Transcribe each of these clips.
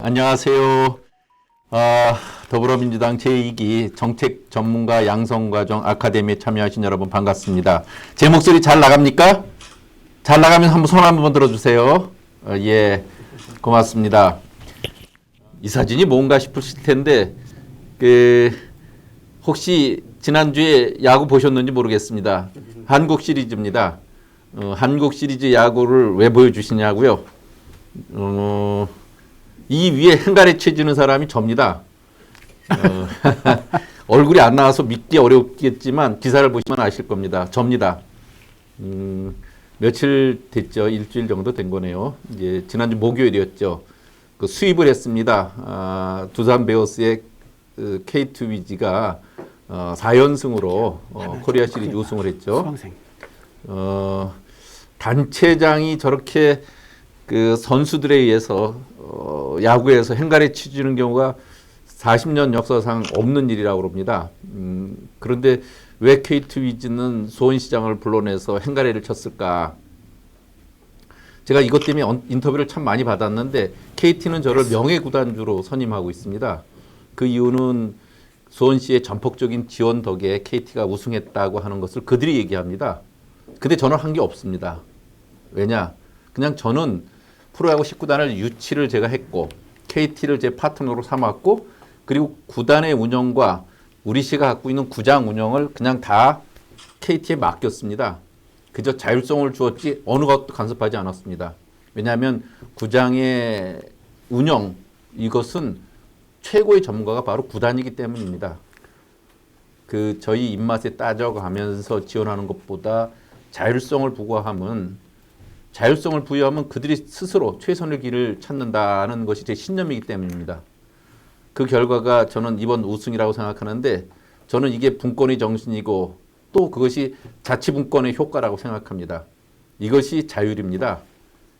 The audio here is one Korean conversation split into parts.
안녕하세요. 더불어민주당 제2기 정책 전문가 양성과정 아카데미에 참여하신 여러분 반갑습니다. 제 목소리 잘 나갑니까? 잘 나가면 한번 손 한번 들어주세요. 예, 고맙습니다. 이 사진이 뭔가 싶으실 텐데 혹시 지난주에 야구 보셨는지 모르겠습니다. 한국 시리즈입니다. 한국 시리즈 야구를 왜 보여주시냐고요? 이 위에 행가래 쳐지는 사람이 접니다. 얼굴이 안 나와서 믿기 어렵겠지만 기사를 보시면 아실 겁니다. 접니다. 며칠 됐죠. 일주일 정도 된 거네요. 이제 지난주 목요일이었죠. 그 수입을 했습니다. 두산 베어스의 K2 위즈가 4연승으로 코리아 시리즈 우승을 했죠. 단체장이 저렇게 그 선수들에 의해서 야구에서 행가래 치주는 경우가 40년 역사상 없는 일이라고 합니다. 그런데 왜 K2 위즈는 수원시장을 불러내서 행가래를 쳤을까? 제가 이것 때문에 인터뷰를 참 많이 받았는데 KT는 저를 명예구단주로 선임하고 있습니다. 그 이유는 수원시의 전폭적인 지원 덕에 KT가 우승했다고 하는 것을 그들이 얘기합니다. 근데 저는 한 게 없습니다. 왜냐? 그냥 저는 프로야구 19단을 유치를 제가 했고 KT를 제 파트너로 삼았고 그리고 구단의 운영과 우리 시가 갖고 있는 구장 운영을 그냥 다 KT에 맡겼습니다. 그저 자율성을 주었지 어느 것도 간섭하지 않았습니다. 왜냐하면 구장의 운영 이것은 최고의 전문가가 바로 구단이기 때문입니다. 그 저희 입맛에 따져가면서 지원하는 것보다 자율성을 부여하면 그들이 스스로 최선의 길을 찾는다는 것이 제 신념이기 때문입니다. 그 결과가 저는 이번 우승이라고 생각하는데 저는 이게 분권의 정신이고 또 그것이 자치분권의 효과라고 생각합니다. 이것이 자율입니다.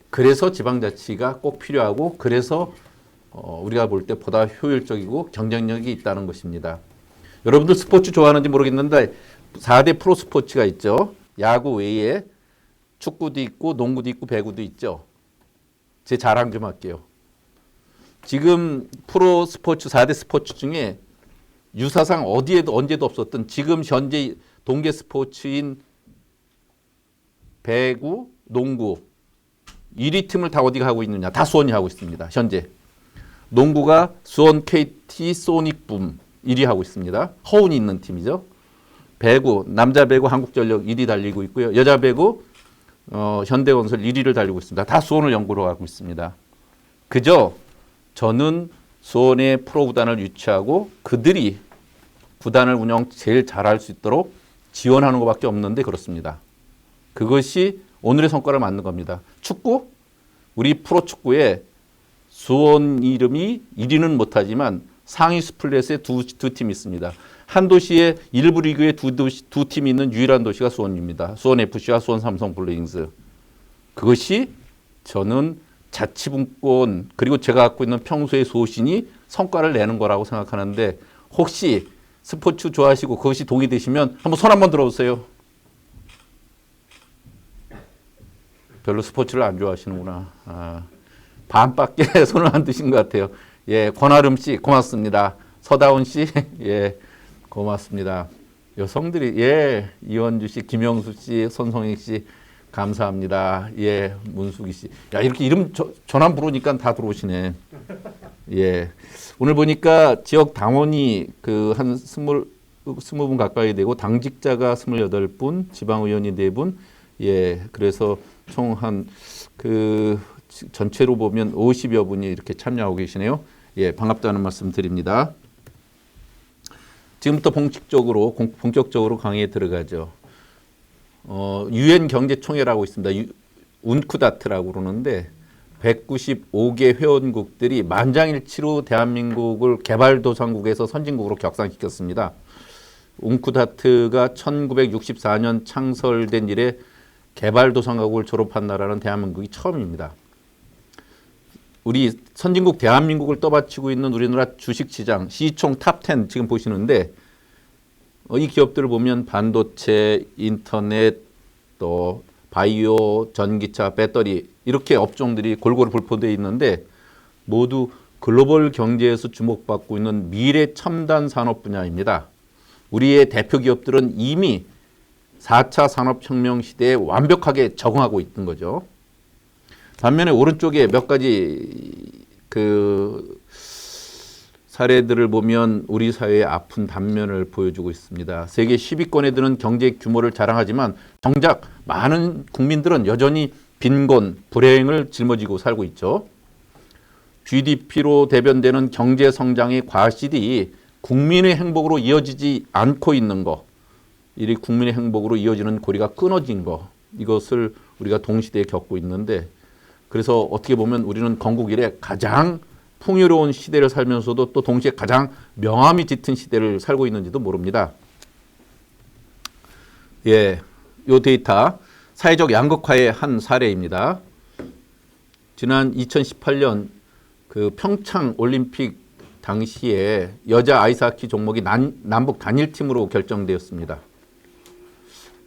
그래서 지방자치가 꼭 필요하고 그래서 우리가 볼 때 보다 효율적이고 경쟁력이 있다는 것입니다. 여러분들 스포츠 좋아하는지 모르겠는데 4대 프로 스포츠가 있죠. 야구 외에 축구도 있고 농구도 있고 배구도 있죠. 제 자랑 좀 할게요. 지금 프로 스포츠 4대 스포츠 중에 유사상 어디에도 언제도 없었던 지금 현재 동계 스포츠인 배구, 농구 1위 팀을 다 어디가 하고 있느냐? 다 수원이 하고 있습니다. 현재. 농구가 수원 KT 소닉붐 1위 하고 있습니다. 허운이 있는 팀이죠. 배구, 남자 배구 한국전력 1위 달리고 있고요. 여자 배구 현대건설 1위를 달리고 있습니다. 다 수원을 연구로 하고 있습니다. 그저 저는 수원의 프로구단을 유치하고 그들이 구단을 운영 제일 잘할 수 있도록 지원하는 것밖에 없는데 그렇습니다. 그것이 오늘의 성과를 만든 겁니다. 축구, 우리 프로축구에 수원 이름이 1위는 못하지만 상위 스플릿에 두 팀이 있습니다. 한 도시에 1부 리그에 두 팀이 있는 유일한 도시가 수원입니다. 수원FC와 수원삼성블루잉스. 그것이 저는 자치분권 그리고 제가 갖고 있는 평소의 소신이 성과를 내는 거라고 생각하는데 혹시 스포츠 좋아하시고 그것이 동의되시면 한번 손 한번 들어보세요. 별로 스포츠를 안 좋아하시는구나. 반밖에 손을 안 드신 것 같아요. 예, 권아름 씨 고맙습니다. 서다운 씨 예. 고맙습니다. 여성들이 예 이원주 씨, 김영수 씨, 손성익 씨 감사합니다. 예 문수기 씨. 야 이렇게 이름 전화 부르니까 다 들어오시네. 예 오늘 보니까 지역 당원이 그 한 20분 가까이 되고 당직자가 28분, 지방의원이 4분. 예 그래서 총 한 그 전체로 보면 50여 분이 이렇게 참여하고 계시네요. 예 반갑다는 말씀 드립니다. 지금부터 본격적으로 강의에 들어가죠. 유엔 경제총회라고 있습니다. 운쿠다트라고 그러는데 195개 회원국들이 만장일치로 대한민국을 개발도상국에서 선진국으로 격상시켰습니다. 운쿠다트가 1964년 창설된 이래 개발도상국을 졸업한 나라는 대한민국이 처음입니다. 우리 선진국 대한민국을 떠받치고 있는 우리나라 주식시장 시총 탑10 지금 보시는데 이 기업들을 보면 반도체, 인터넷, 또 바이오, 전기차, 배터리 이렇게 업종들이 골고루 분포되어 있는데 모두 글로벌 경제에서 주목받고 있는 미래 첨단 산업 분야입니다. 우리의 대표 기업들은 이미 4차 산업혁명 시대에 완벽하게 적응하고 있는 거죠. 반면에 오른쪽에 몇 가지 그 사례들을 보면 우리 사회의 아픈 단면을 보여주고 있습니다. 세계 10위권에 드는 경제 규모를 자랑하지만 정작 많은 국민들은 여전히 빈곤, 불행을 짊어지고 살고 있죠. GDP로 대변되는 경제 성장의 과실이 국민의 행복으로 이어지지 않고 있는 거, 이 국민의 행복으로 이어지는 고리가 끊어진 거, 이것을 우리가 동시대에 겪고 있는데, 그래서 어떻게 보면 우리는 건국 이래 가장 풍요로운 시대를 살면서도 또 동시에 가장 명암이 짙은 시대를 살고 있는지도 모릅니다. 예, 요 데이터 사회적 양극화의 한 사례입니다. 지난 2018년 그 평창 올림픽 당시에 여자 아이스하키 종목이 남북 단일팀으로 결정되었습니다.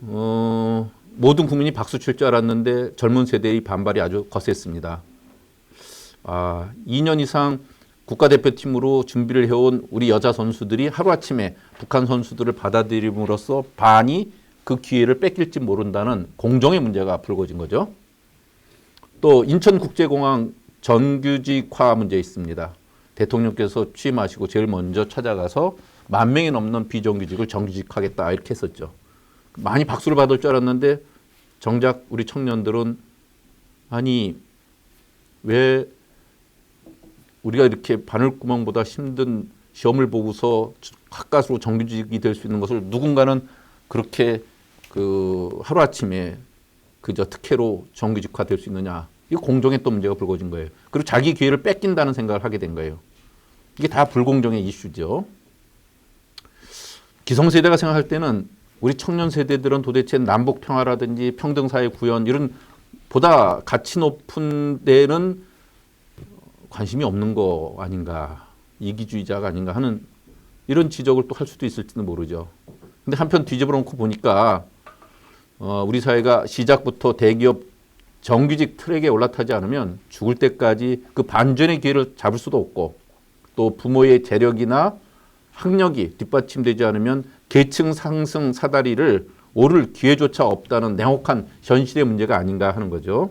모든 국민이 박수 칠 줄 알았는데 젊은 세대의 반발이 아주 거셌습니다. 2년 이상 국가대표팀으로 준비를 해온 우리 여자 선수들이 하루아침에 북한 선수들을 받아들임으로써 반이 그 기회를 뺏길지 모른다는 공정의 문제가 불거진 거죠. 또 인천국제공항 정규직화 문제 있습니다. 대통령께서 취임하시고 제일 먼저 찾아가서 10,000명이 넘는 비정규직을 정규직하겠다 이렇게 했었죠. 많이 박수를 받을 줄 알았는데 정작 우리 청년들은 아니 왜 우리가 이렇게 바늘구멍보다 힘든 시험을 보고서 가까스로 정규직이 될 수 있는 것을 누군가는 그렇게 그 하루아침에 그저 특혜로 정규직화 될 수 있느냐. 이거 공정의 또 문제가 불거진 거예요. 그리고 자기 기회를 뺏긴다는 생각을 하게 된 거예요. 이게 다 불공정의 이슈죠. 기성세대가 생각할 때는 우리 청년 세대들은 도대체 남북 평화라든지 평등사회 구현 이런 보다 가치 높은 데는 관심이 없는 거 아닌가, 이기주의자가 아닌가 하는 이런 지적을 또 할 수도 있을지는 모르죠. 근데 한편 뒤집어 놓고 보니까 우리 사회가 시작부터 대기업 정규직 트랙에 올라타지 않으면 죽을 때까지 그 반전의 기회를 잡을 수도 없고 또 부모의 재력이나 학력이 뒷받침되지 않으면 계층 상승 사다리를 오를 기회조차 없다는 냉혹한 현실의 문제가 아닌가 하는 거죠.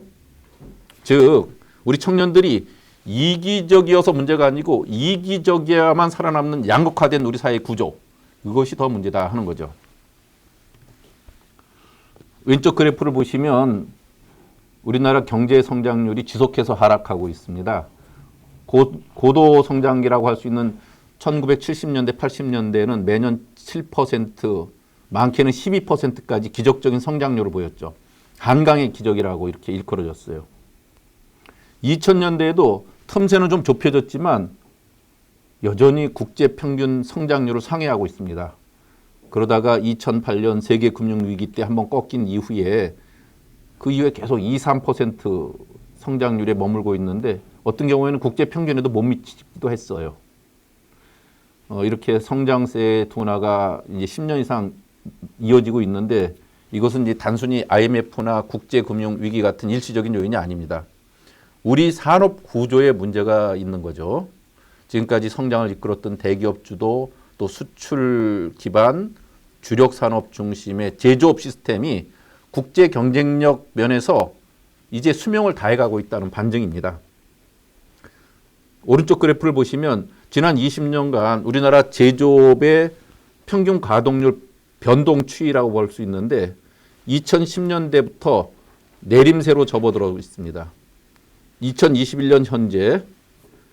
즉 우리 청년들이 이기적이어서 문제가 아니고 이기적이어야만 살아남는 양극화된 우리 사회 구조, 이것이 더 문제다 하는 거죠. 왼쪽 그래프를 보시면 우리나라 경제 성장률이 지속해서 하락하고 있습니다. 고도 성장기라고 할 수 있는 1970년대, 80년대에는 매년 7%, 많게는 12%까지 기적적인 성장률을 보였죠. 한강의 기적이라고 이렇게 일컬어졌어요. 2000년대에도 틈새는 좀 좁혀졌지만 여전히 국제 평균 성장률을 상회하고 있습니다. 그러다가 2008년 세계 금융위기 때 한번 꺾인 이후에 그 이후에 계속 2, 3% 성장률에 머물고 있는데 어떤 경우에는 국제 평균에도 못 미치기도 했어요. 이렇게 성장세의 둔화가 이제 10년 이상 이어지고 있는데 이것은 이제 단순히 IMF나 국제금융위기 같은 일시적인 요인이 아닙니다. 우리 산업 구조에 문제가 있는 거죠. 지금까지 성장을 이끌었던 대기업 주도 또 수출 기반 주력 산업 중심의 제조업 시스템이 국제 경쟁력 면에서 이제 수명을 다해가고 있다는 반증입니다. 오른쪽 그래프를 보시면 지난 20년간 우리나라 제조업의 평균 가동률 변동 추이라고 볼 수 있는데 2010년대부터 내림세로 접어들어 있습니다. 2021년 현재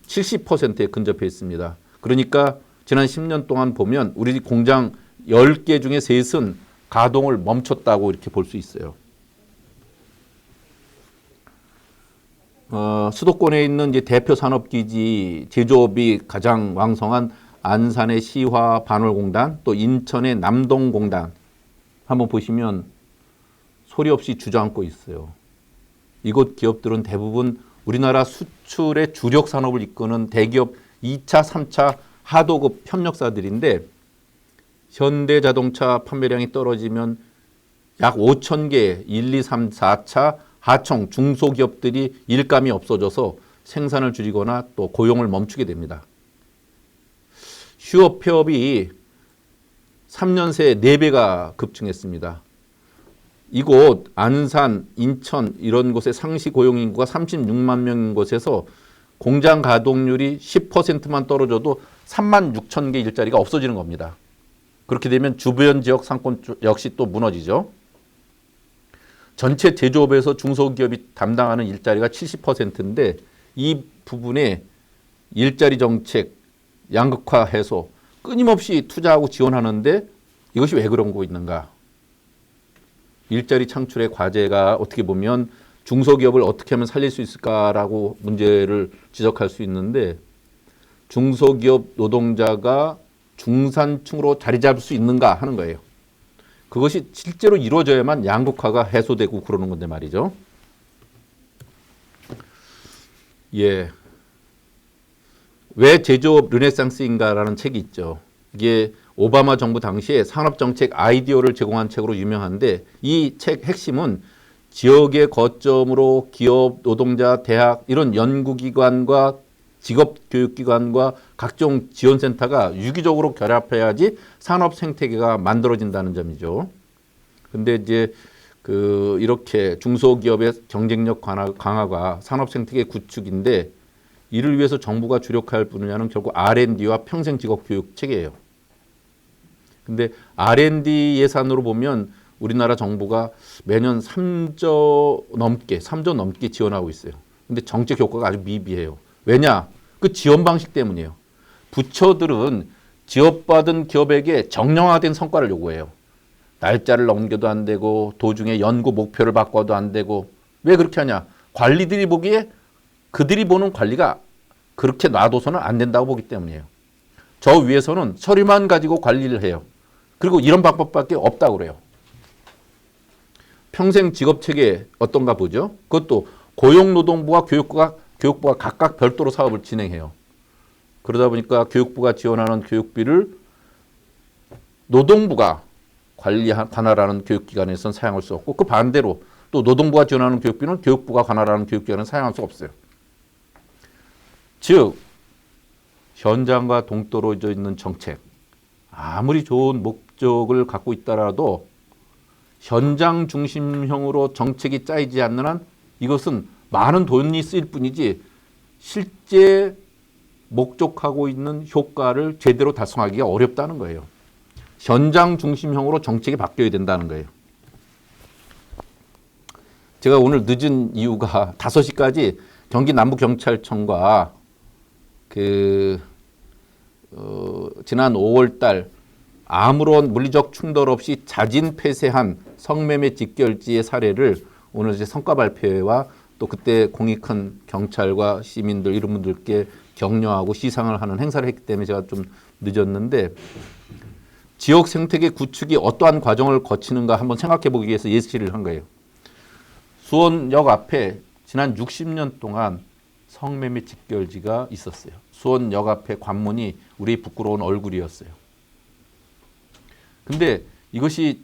70%에 근접해 있습니다. 그러니까 지난 10년 동안 보면 우리 공장 10개 중에 3은 가동을 멈췄다고 이렇게 볼 수 있어요. 수도권에 있는 이제 대표 산업기지 제조업이 가장 왕성한 안산의 시화 반월공단, 또 인천의 남동공단 한번 보시면 소리 없이 주저앉고 있어요. 이곳 기업들은 대부분 우리나라 수출의 주력 산업을 이끄는 대기업 2차, 3차 하도급 협력사들인데 현대자동차 판매량이 떨어지면 약 5,000개 1, 2, 3, 4차 하청 중소기업들이 일감이 없어져서 생산을 줄이거나 또 고용을 멈추게 됩니다. 휴업 폐업이 3년 새에 4배가 급증했습니다. 이곳 안산, 인천 이런 곳의 상시 고용 인구가 36만 명인 곳에서 공장 가동률이 10%만 떨어져도 3만 6천 개 일자리가 없어지는 겁니다. 그렇게 되면 주변 지역 상권 역시 또 무너지죠. 전체 제조업에서 중소기업이 담당하는 일자리가 70%인데 이 부분에 일자리 정책, 양극화 해소 끊임없이 투자하고 지원하는데 이것이 왜 그런 거 있는가? 일자리 창출의 과제가 어떻게 보면 중소기업을 어떻게 하면 살릴 수 있을까라고 문제를 지적할 수 있는데 중소기업 노동자가 중산층으로 자리 잡을 수 있는가 하는 거예요. 그것이 실제로 이루어져야만 양극화가 해소되고 그러는 건데 말이죠. 예. 왜 제조업 르네상스인가라는 책이 있죠. 이게 오바마 정부 당시에 산업정책 아이디어를 제공한 책으로 유명한데 이 책 핵심은 지역의 거점으로 기업, 노동자, 대학 이런 연구기관과 직업교육기관과 각종 지원센터가 유기적으로 결합해야지 산업 생태계가 만들어진다는 점이죠. 근데 이제 이렇게 중소기업의 경쟁력 강화가 산업 생태계 구축인데 이를 위해서 정부가 주력할 분야는 결국 R&D와 평생 직업 교육 체계예요. 근데 R&D 예산으로 보면 우리나라 정부가 매년 3조 넘게 지원하고 있어요. 근데 정책 효과가 아주 미비해요. 왜냐? 그 지원 방식 때문이에요. 부처들은 지원받은 기업에게 정량화된 성과를 요구해요. 날짜를 넘겨도 안 되고 도중에 연구 목표를 바꿔도 안 되고 왜 그렇게 하냐? 관리들이 보기에 그들이 보는 관리가 그렇게 놔둬서는 안 된다고 보기 때문이에요. 저 위에서는 서류만 가지고 관리를 해요. 그리고 이런 방법밖에 없다고 그래요. 평생 직업체계 어떤가 보죠. 그것도 고용노동부와 교육부가 각각 별도로 사업을 진행해요. 그러다 보니까 교육부가 지원하는 교육비를 노동부가 관할하는 교육기관에서는 사용할 수 없고 그 반대로 또 노동부가 지원하는 교육비는 교육부가 관할하는 교육기관은 사용할 수 없어요. 즉 현장과 동떨어져 있는 정책 아무리 좋은 목적을 갖고 있더라도 현장 중심형으로 정책이 짜이지 않는 한 이것은 많은 돈이 쓰일 뿐이지 실제 목적하고 있는 효과를 제대로 달성하기가 어렵다는 거예요. 현장 중심형으로 정책이 바뀌어야 된다는 거예요. 제가 오늘 늦은 이유가 5시까지 경기 남부경찰청과 지난 5월 달 아무런 물리적 충돌 없이 자진 폐쇄한 성매매 직결지의 사례를 오늘 이제 성과 발표회와 또 그때 공이 큰 경찰과 시민들 이런 분들께 격려하고 시상을 하는 행사를 했기 때문에 제가 좀 늦었는데 지역 생태계 구축이 어떠한 과정을 거치는가 한번 생각해 보기 위해서 예시를 한 거예요. 수원역 앞에 지난 60년 동안 성매매 직결지가 있었어요. 수원역 앞에 관문이 우리 부끄러운 얼굴이었어요. 근데 이것이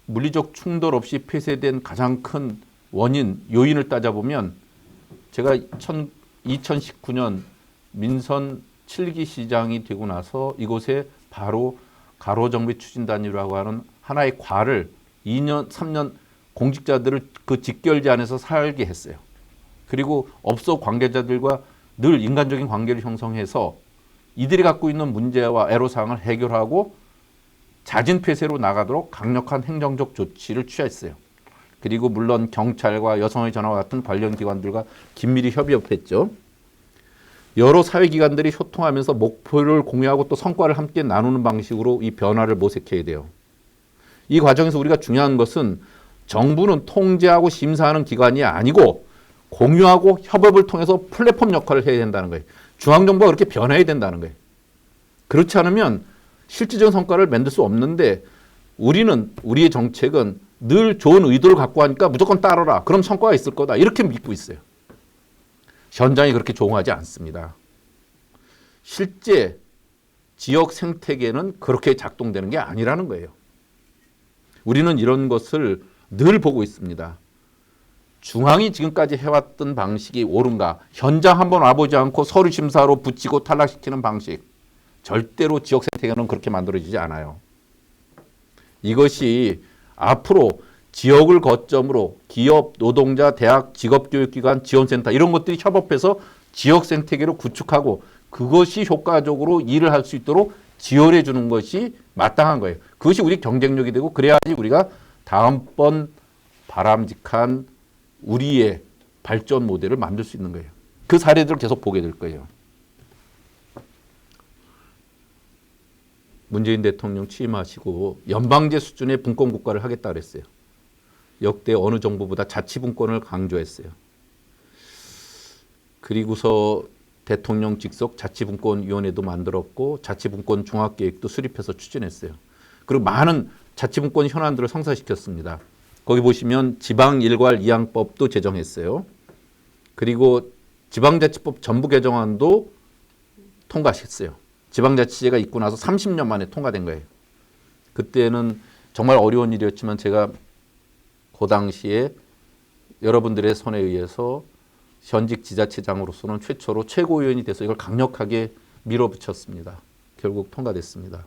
물리적 충돌 없이 폐쇄된 가장 큰 원인, 요인을 따져보면 제가 2019년 민선 7기 시장이 되고 나서 이곳에 바로 가로정비추진단이라고 하는 하나의 과를 2년, 3년 공직자들을 그 직결지 안에서 살게 했어요. 그리고 업소 관계자들과 늘 인간적인 관계를 형성해서 이들이 갖고 있는 문제와 애로사항을 해결하고 자진 폐쇄로 나가도록 강력한 행정적 조치를 취했어요. 그리고 물론 경찰과 여성의 전화와 같은 관련 기관들과 긴밀히 협의했죠. 여러 사회기관들이 소통하면서 목표를 공유하고 또 성과를 함께 나누는 방식으로 이 변화를 모색해야 돼요. 이 과정에서 우리가 중요한 것은 정부는 통제하고 심사하는 기관이 아니고 공유하고 협업을 통해서 플랫폼 역할을 해야 된다는 거예요. 중앙정부가 그렇게 변해야 된다는 거예요. 그렇지 않으면 실질적인 성과를 만들 수 없는데 우리의 정책은 늘 좋은 의도를 갖고 하니까 무조건 따르라. 그럼 성과가 있을 거다. 이렇게 믿고 있어요. 현장이 그렇게 조용하지 않습니다. 실제 지역 생태계는 그렇게 작동되는 게 아니라는 거예요. 우리는 이런 것을 늘 보고 있습니다. 중앙이 지금까지 해왔던 방식이 옳은가? 현장 한번 와보지 않고 서류 심사로 붙이고 탈락시키는 방식. 절대로 지역 생태계는 그렇게 만들어지지 않아요. 이것이 앞으로 지역을 거점으로 기업, 노동자, 대학, 직업교육기관, 지원센터 이런 것들이 협업해서 지역 생태계를 구축하고 그것이 효과적으로 일을 할 수 있도록 지원해 주는 것이 마땅한 거예요. 그것이 우리 경쟁력이 되고 그래야지 우리가 다음번 바람직한 우리의 발전 모델을 만들 수 있는 거예요. 그 사례들을 계속 보게 될 거예요. 문재인 대통령 취임하시고 연방제 수준의 분권 국가를 하겠다 그랬어요. 역대 어느 정부보다 자치분권을 강조했어요. 그리고서 대통령 직속 자치분권위원회도 만들었고 자치분권 종합계획도 수립해서 추진했어요. 그리고 많은 자치분권 현안들을 성사시켰습니다. 거기 보시면 지방일괄이항법도 제정했어요. 그리고 지방자치법 전부 개정안도 통과했어요. 지방자치제가 있고 나서 30년 만에 통과된 거예요. 그때는 정말 어려운 일이었지만 제가 그 당시에 여러분들의 손에 의해서 현직 지자체장으로서는 최초로 최고위원이 돼서 이걸 강력하게 밀어붙였습니다. 결국 통과됐습니다.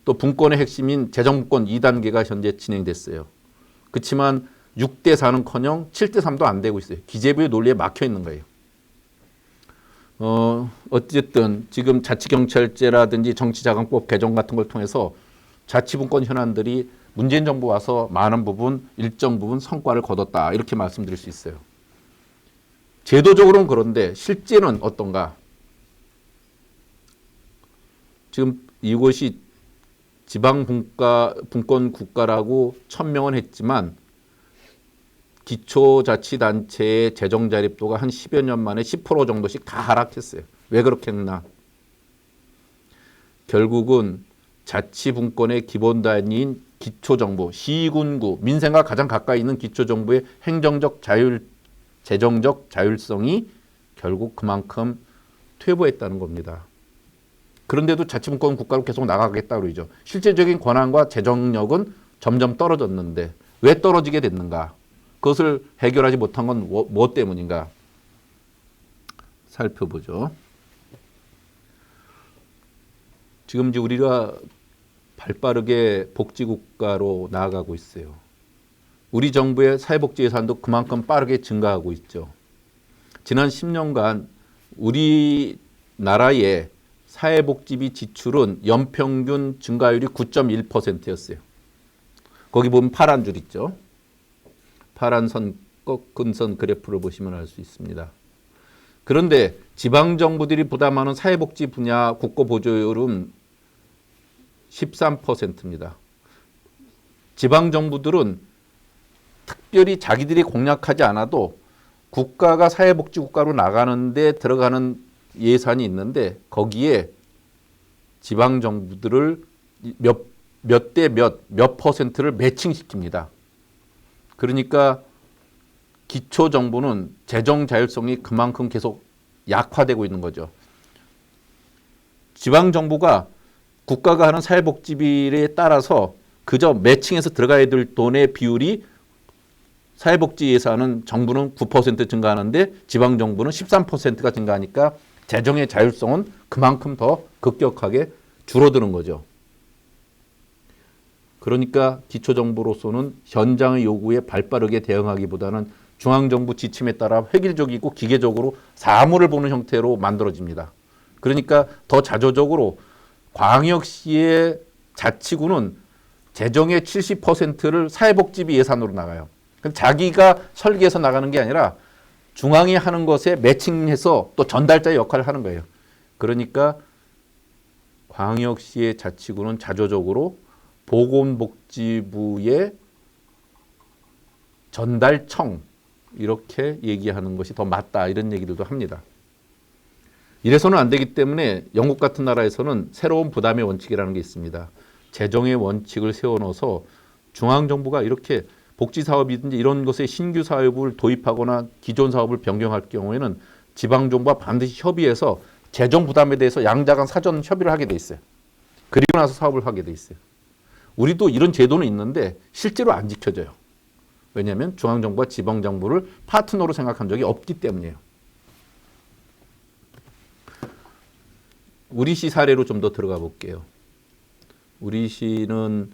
또 분권의 핵심인 재정분권 2단계가 현재 진행됐어요. 그렇지만 6대 4는커녕 7대 3도 안 되고 있어요. 기재부의 논리에 막혀 있는 거예요. 어쨌든 지금 자치경찰제라든지 정치자강법 개정 같은 걸 통해서 자치분권 현안들이 문재인 정부 와서 많은 부분, 일정 부분 성과를 거뒀다. 이렇게 말씀드릴 수 있어요. 제도적으로는 그런데 실제는 어떤가? 지금 이곳이 지방분권 국가라고 천명은 했지만 기초자치단체의 재정 자립도가 한 10여 년 만에 10% 정도씩 다 하락했어요. 왜 그렇게 했나? 결국은 자치분권의 기본단위인 기초정부, 시군구, 민생과 가장 가까이 있는 기초정부의 행정적 재정적 자율성이 결국 그만큼 퇴보했다는 겁니다. 그런데도 자치분권 국가로 계속 나가겠다고 그러죠. 실제적인 권한과 재정력은 점점 떨어졌는데 왜 떨어지게 됐는가? 그것을 해결하지 못한 건 뭐 때문인가? 살펴보죠. 지금 이제 우리가 발빠르게 복지국가로 나아가고 있어요. 우리 정부의 사회복지 예산도 그만큼 빠르게 증가하고 있죠. 지난 10년간 우리나라의 사회복지비 지출은 연평균 증가율이 9.1%였어요. 거기 보면 파란 줄 있죠. 파란 선, 꺾은 선 그래프를 보시면 알 수 있습니다. 그런데 지방정부들이 부담하는 사회복지 분야 국고보조율은 13%입니다. 지방정부들은 특별히 자기들이 공략하지 않아도 국가가 사회복지국가로 나가는데 들어가는 예산이 있는데 거기에 지방정부들을 몇 대 몇 퍼센트를 매칭시킵니다. 그러니까 기초정부는 재정 자율성이 그만큼 계속 약화되고 있는 거죠. 지방정부가 국가가 하는 사회복지비에 따라서 그저 매칭해서 들어가야 될 돈의 비율이 사회복지 예산은 정부는 9% 증가하는데 지방정부는 13%가 증가하니까 재정의 자율성은 그만큼 더 급격하게 줄어드는 거죠. 그러니까 기초정부로서는 현장의 요구에 발빠르게 대응하기보다는 중앙정부 지침에 따라 획일적이고 기계적으로 사물을 보는 형태로 만들어집니다. 그러니까 더 자조적으로 광역시의 자치구는 재정의 70%를 사회복지비 예산으로 나가요. 자기가 설계해서 나가는 게 아니라 중앙이 하는 것에 매칭해서 또 전달자의 역할을 하는 거예요. 그러니까 광역시의 자치구는 자조적으로 보건복지부의 전달청 이렇게 얘기하는 것이 더 맞다 이런 얘기들도 합니다. 이래서는 안 되기 때문에 영국 같은 나라에서는 새로운 부담의 원칙이라는 게 있습니다. 재정의 원칙을 세워놓아서 중앙정부가 이렇게 복지사업이든지 이런 것에 신규 사업을 도입하거나 기존 사업을 변경할 경우에는 지방정부와 반드시 협의해서 재정 부담에 대해서 양자 간 사전 협의를 하게 돼 있어요. 그리고 나서 사업을 하게 돼 있어요. 우리도 이런 제도는 있는데 실제로 안 지켜져요. 왜냐하면 중앙정부와 지방정부를 파트너로 생각한 적이 없기 때문이에요. 우리시 사례로 좀 더 들어가 볼게요. 우리시는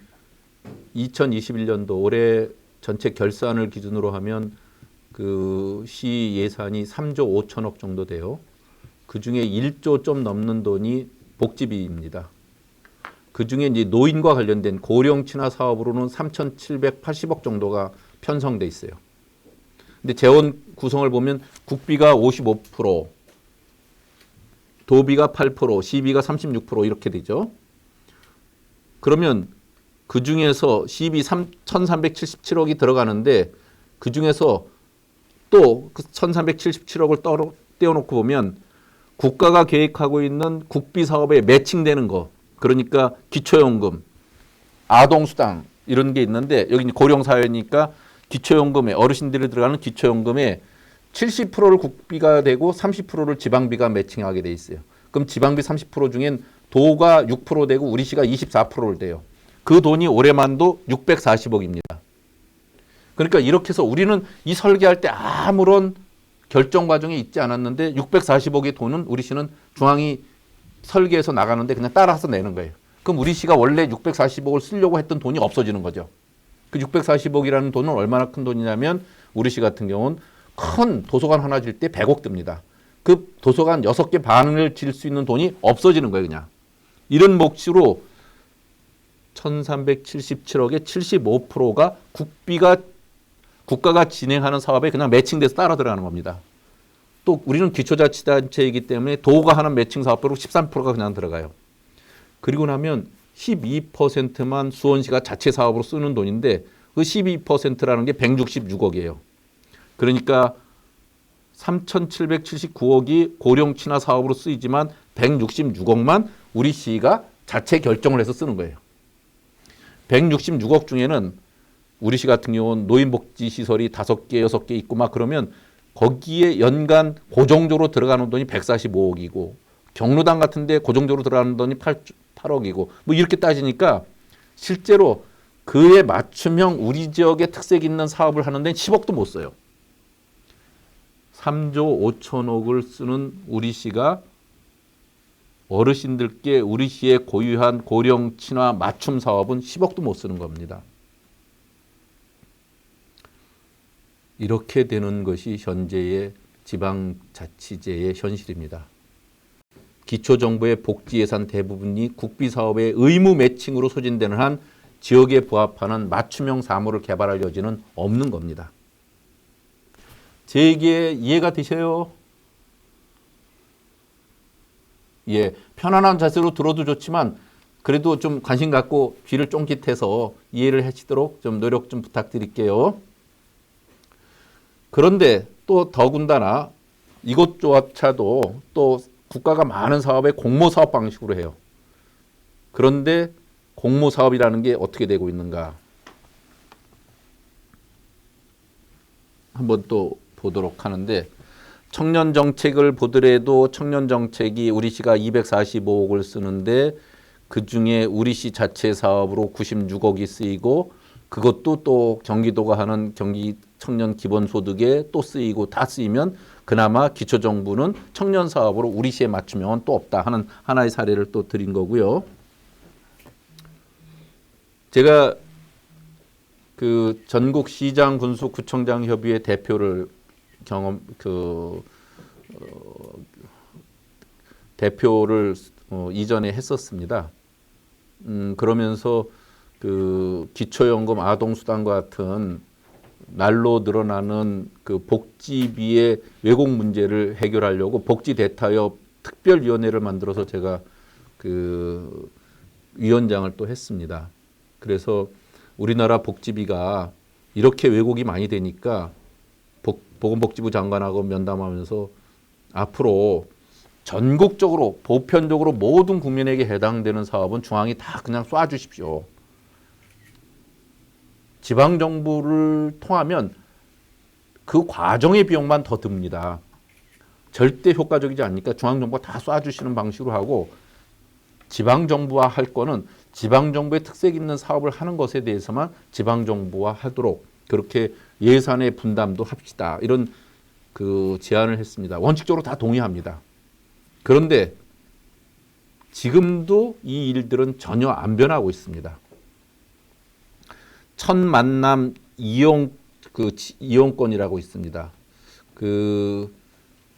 2021년도 올해 전체 결산을 기준으로 하면 그 시 예산이 3조 5천억 정도 돼요. 그 중에 1조 좀 넘는 돈이 복지비입니다. 그 중에 이제 노인과 관련된 고령 친화 사업으로는 3,780억 정도가 편성돼 있어요. 근데 재원 구성을 보면 국비가 55%, 도비가 8%, 시비가 36% 이렇게 되죠. 그러면 그 중에서 시비 1,377억이 들어가는데 그 중에서 또 그 1,377억을 떼어놓고 보면 국가가 계획하고 있는 국비 사업에 매칭되는 거, 그러니까 기초연금, 아동수당 이런 게 있는데 여기 고령사회니까 기초연금에 어르신들이 들어가는 기초연금에 70%를 국비가 되고 30%를 지방비가 매칭하게 돼 있어요. 그럼 지방비 30% 중엔 도가 6% 되고 우리시가 24%를 돼요. 그 돈이 올해만도 640억입니다. 그러니까 이렇게 해서 우리는 이 설계할 때 아무런 결정 과정이 있지 않았는데 640억의 돈은 우리시는 중앙이 설계해서 나가는데 그냥 따라서 내는 거예요. 그럼 우리시가 원래 640억을 쓰려고 했던 돈이 없어지는 거죠. 그 640억이라는 돈은 얼마나 큰 돈이냐면 우리시 같은 경우는 큰 도서관 하나 질 때 100억 듭니다. 그 도서관 6개 반을 질 수 있는 돈이 없어지는 거예요, 그냥. 이런 몫으로 1,377억의 75%가 국가가 진행하는 사업에 그냥 매칭돼서 따라 들어가는 겁니다. 또 우리는 기초자치단체이기 때문에 도가 하는 매칭 사업으로 13%가 그냥 들어가요. 그리고 나면 12%만 수원시가 자체 사업으로 쓰는 돈인데 그 12%라는 게 166억이에요. 그러니까 3,779억이 고령 친화 사업으로 쓰이지만 166억만 우리 시가 자체 결정을 해서 쓰는 거예요. 166억 중에는 우리 시 같은 경우는 노인복지시설이 5개, 6개 있고 막 그러면 거기에 연간 고정적으로 들어가는 돈이 145억이고 경로당 같은 데 고정적으로 들어가는 돈이 8억이고 뭐 이렇게 따지니까 실제로 그에 맞춤형 우리 지역의 특색 있는 사업을 하는 데는 10억도 못 써요. 3조 5천억을 쓰는 우리 시가 어르신들께 우리 시에 고유한 고령 친화 맞춤 사업은 10억도 못 쓰는 겁니다. 이렇게 되는 것이 현재의 지방자치제의 현실입니다. 기초정부의 복지예산 대부분이 국비사업의 의무 매칭으로 소진되는 한 지역에 부합하는 맞춤형 사무를 개발할 여지는 없는 겁니다. 제 얘기에 이해가 되셔요? 예, 편안한 자세로 들어도 좋지만 그래도 좀 관심 갖고 귀를 쫑깃해서 이해를 하시도록 좀 노력 좀 부탁드릴게요. 그런데 또 더군다나 이것조차도 또 국가가 많은 사업에 공모사업 방식으로 해요. 그런데 공모사업이라는 게 어떻게 되고 있는가 한번 또 보도록 하는데 청년정책을 보더라도 청년정책이 우리시가 245억을 쓰는데 그중에 우리시 자체 사업으로 96억이 쓰이고 그것도 또 경기도가 하는 경기 청년 기본소득에 또 쓰이고 다 쓰이면 그나마 기초정부는 청년 사업으로 우리시에 맞춤형은 또 없다 하는 하나의 사례를 또 드린 거고요. 제가 그 전국 시장 군수 구청장 협의회 대표를 대표를 이전에 했었습니다. 그러면서 그 기초연금 아동수당과 같은 날로 늘어나는 그 복지비의 왜곡 문제를 해결하려고 복지대타협 특별위원회를 만들어서 제가 그 위원장을 또 했습니다. 그래서 우리나라 복지비가 이렇게 왜곡이 많이 되니까 보건복지부 장관하고 면담하면서 앞으로 전국적으로 보편적으로 모든 국민에게 해당되는 사업은 중앙이 다 그냥 쏴주십시오. 지방정부를 통하면 그 과정의 비용만 더 듭니다. 절대 효과적이지 않으니까 중앙정부가 다 쏴주시는 방식으로 하고 지방정부와 할 거는 지방정부의 특색 있는 사업을 하는 것에 대해서만 지방정부와 하도록 그렇게 예산의 분담도 합시다. 이런 그 제안을 했습니다. 원칙적으로 다 동의합니다. 그런데 지금도 이 일들은 전혀 안 변하고 있습니다. 첫 만남 이용권이라고 있습니다. 그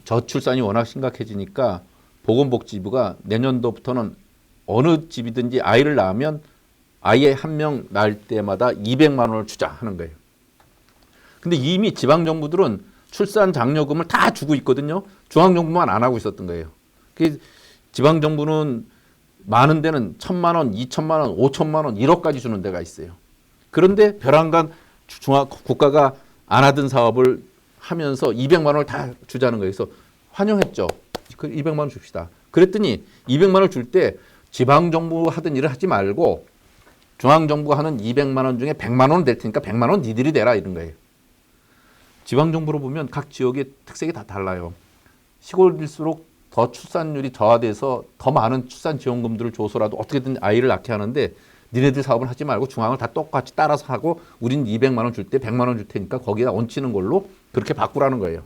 저출산이 워낙 심각해지니까 보건복지부가 내년도부터는 어느 집이든지 아이를 낳으면 아이 한 명 낳을 때마다 200만 원을 주자 하는 거예요. 근데 이미 지방정부들은 출산 장려금을 다 주고 있거든요. 중앙정부만 안 하고 있었던 거예요. 지방정부는 많은 데는 1,000만 원, 2,000만 원, 5,000만 원, 1억까지 주는 데가 있어요. 그런데 벼랑간 국가가 안 하던 사업을 하면서 200만 원을 다 주자는 거예요. 그래서 환영했죠. 그 200만 원 줍시다. 그랬더니 200만 원을 줄 때 지방정부 하던 일을 하지 말고 중앙정부가 하는 200만 원 중에 100만 원 될 테니까 100만 원 니들이 내라 이런 거예요. 지방정부로 보면 각 지역의 특색이 다 달라요. 시골일수록 더 출산율이 저하돼서 더 많은 출산 지원금들을 줘서라도 어떻게든 아이를 낳게 하는데 니네들 사업을 하지 말고 중앙을 다 똑같이 따라서 하고 우린 200만 원 줄 때 100만 원 줄 테니까 거기다 얹히는 걸로 그렇게 바꾸라는 거예요.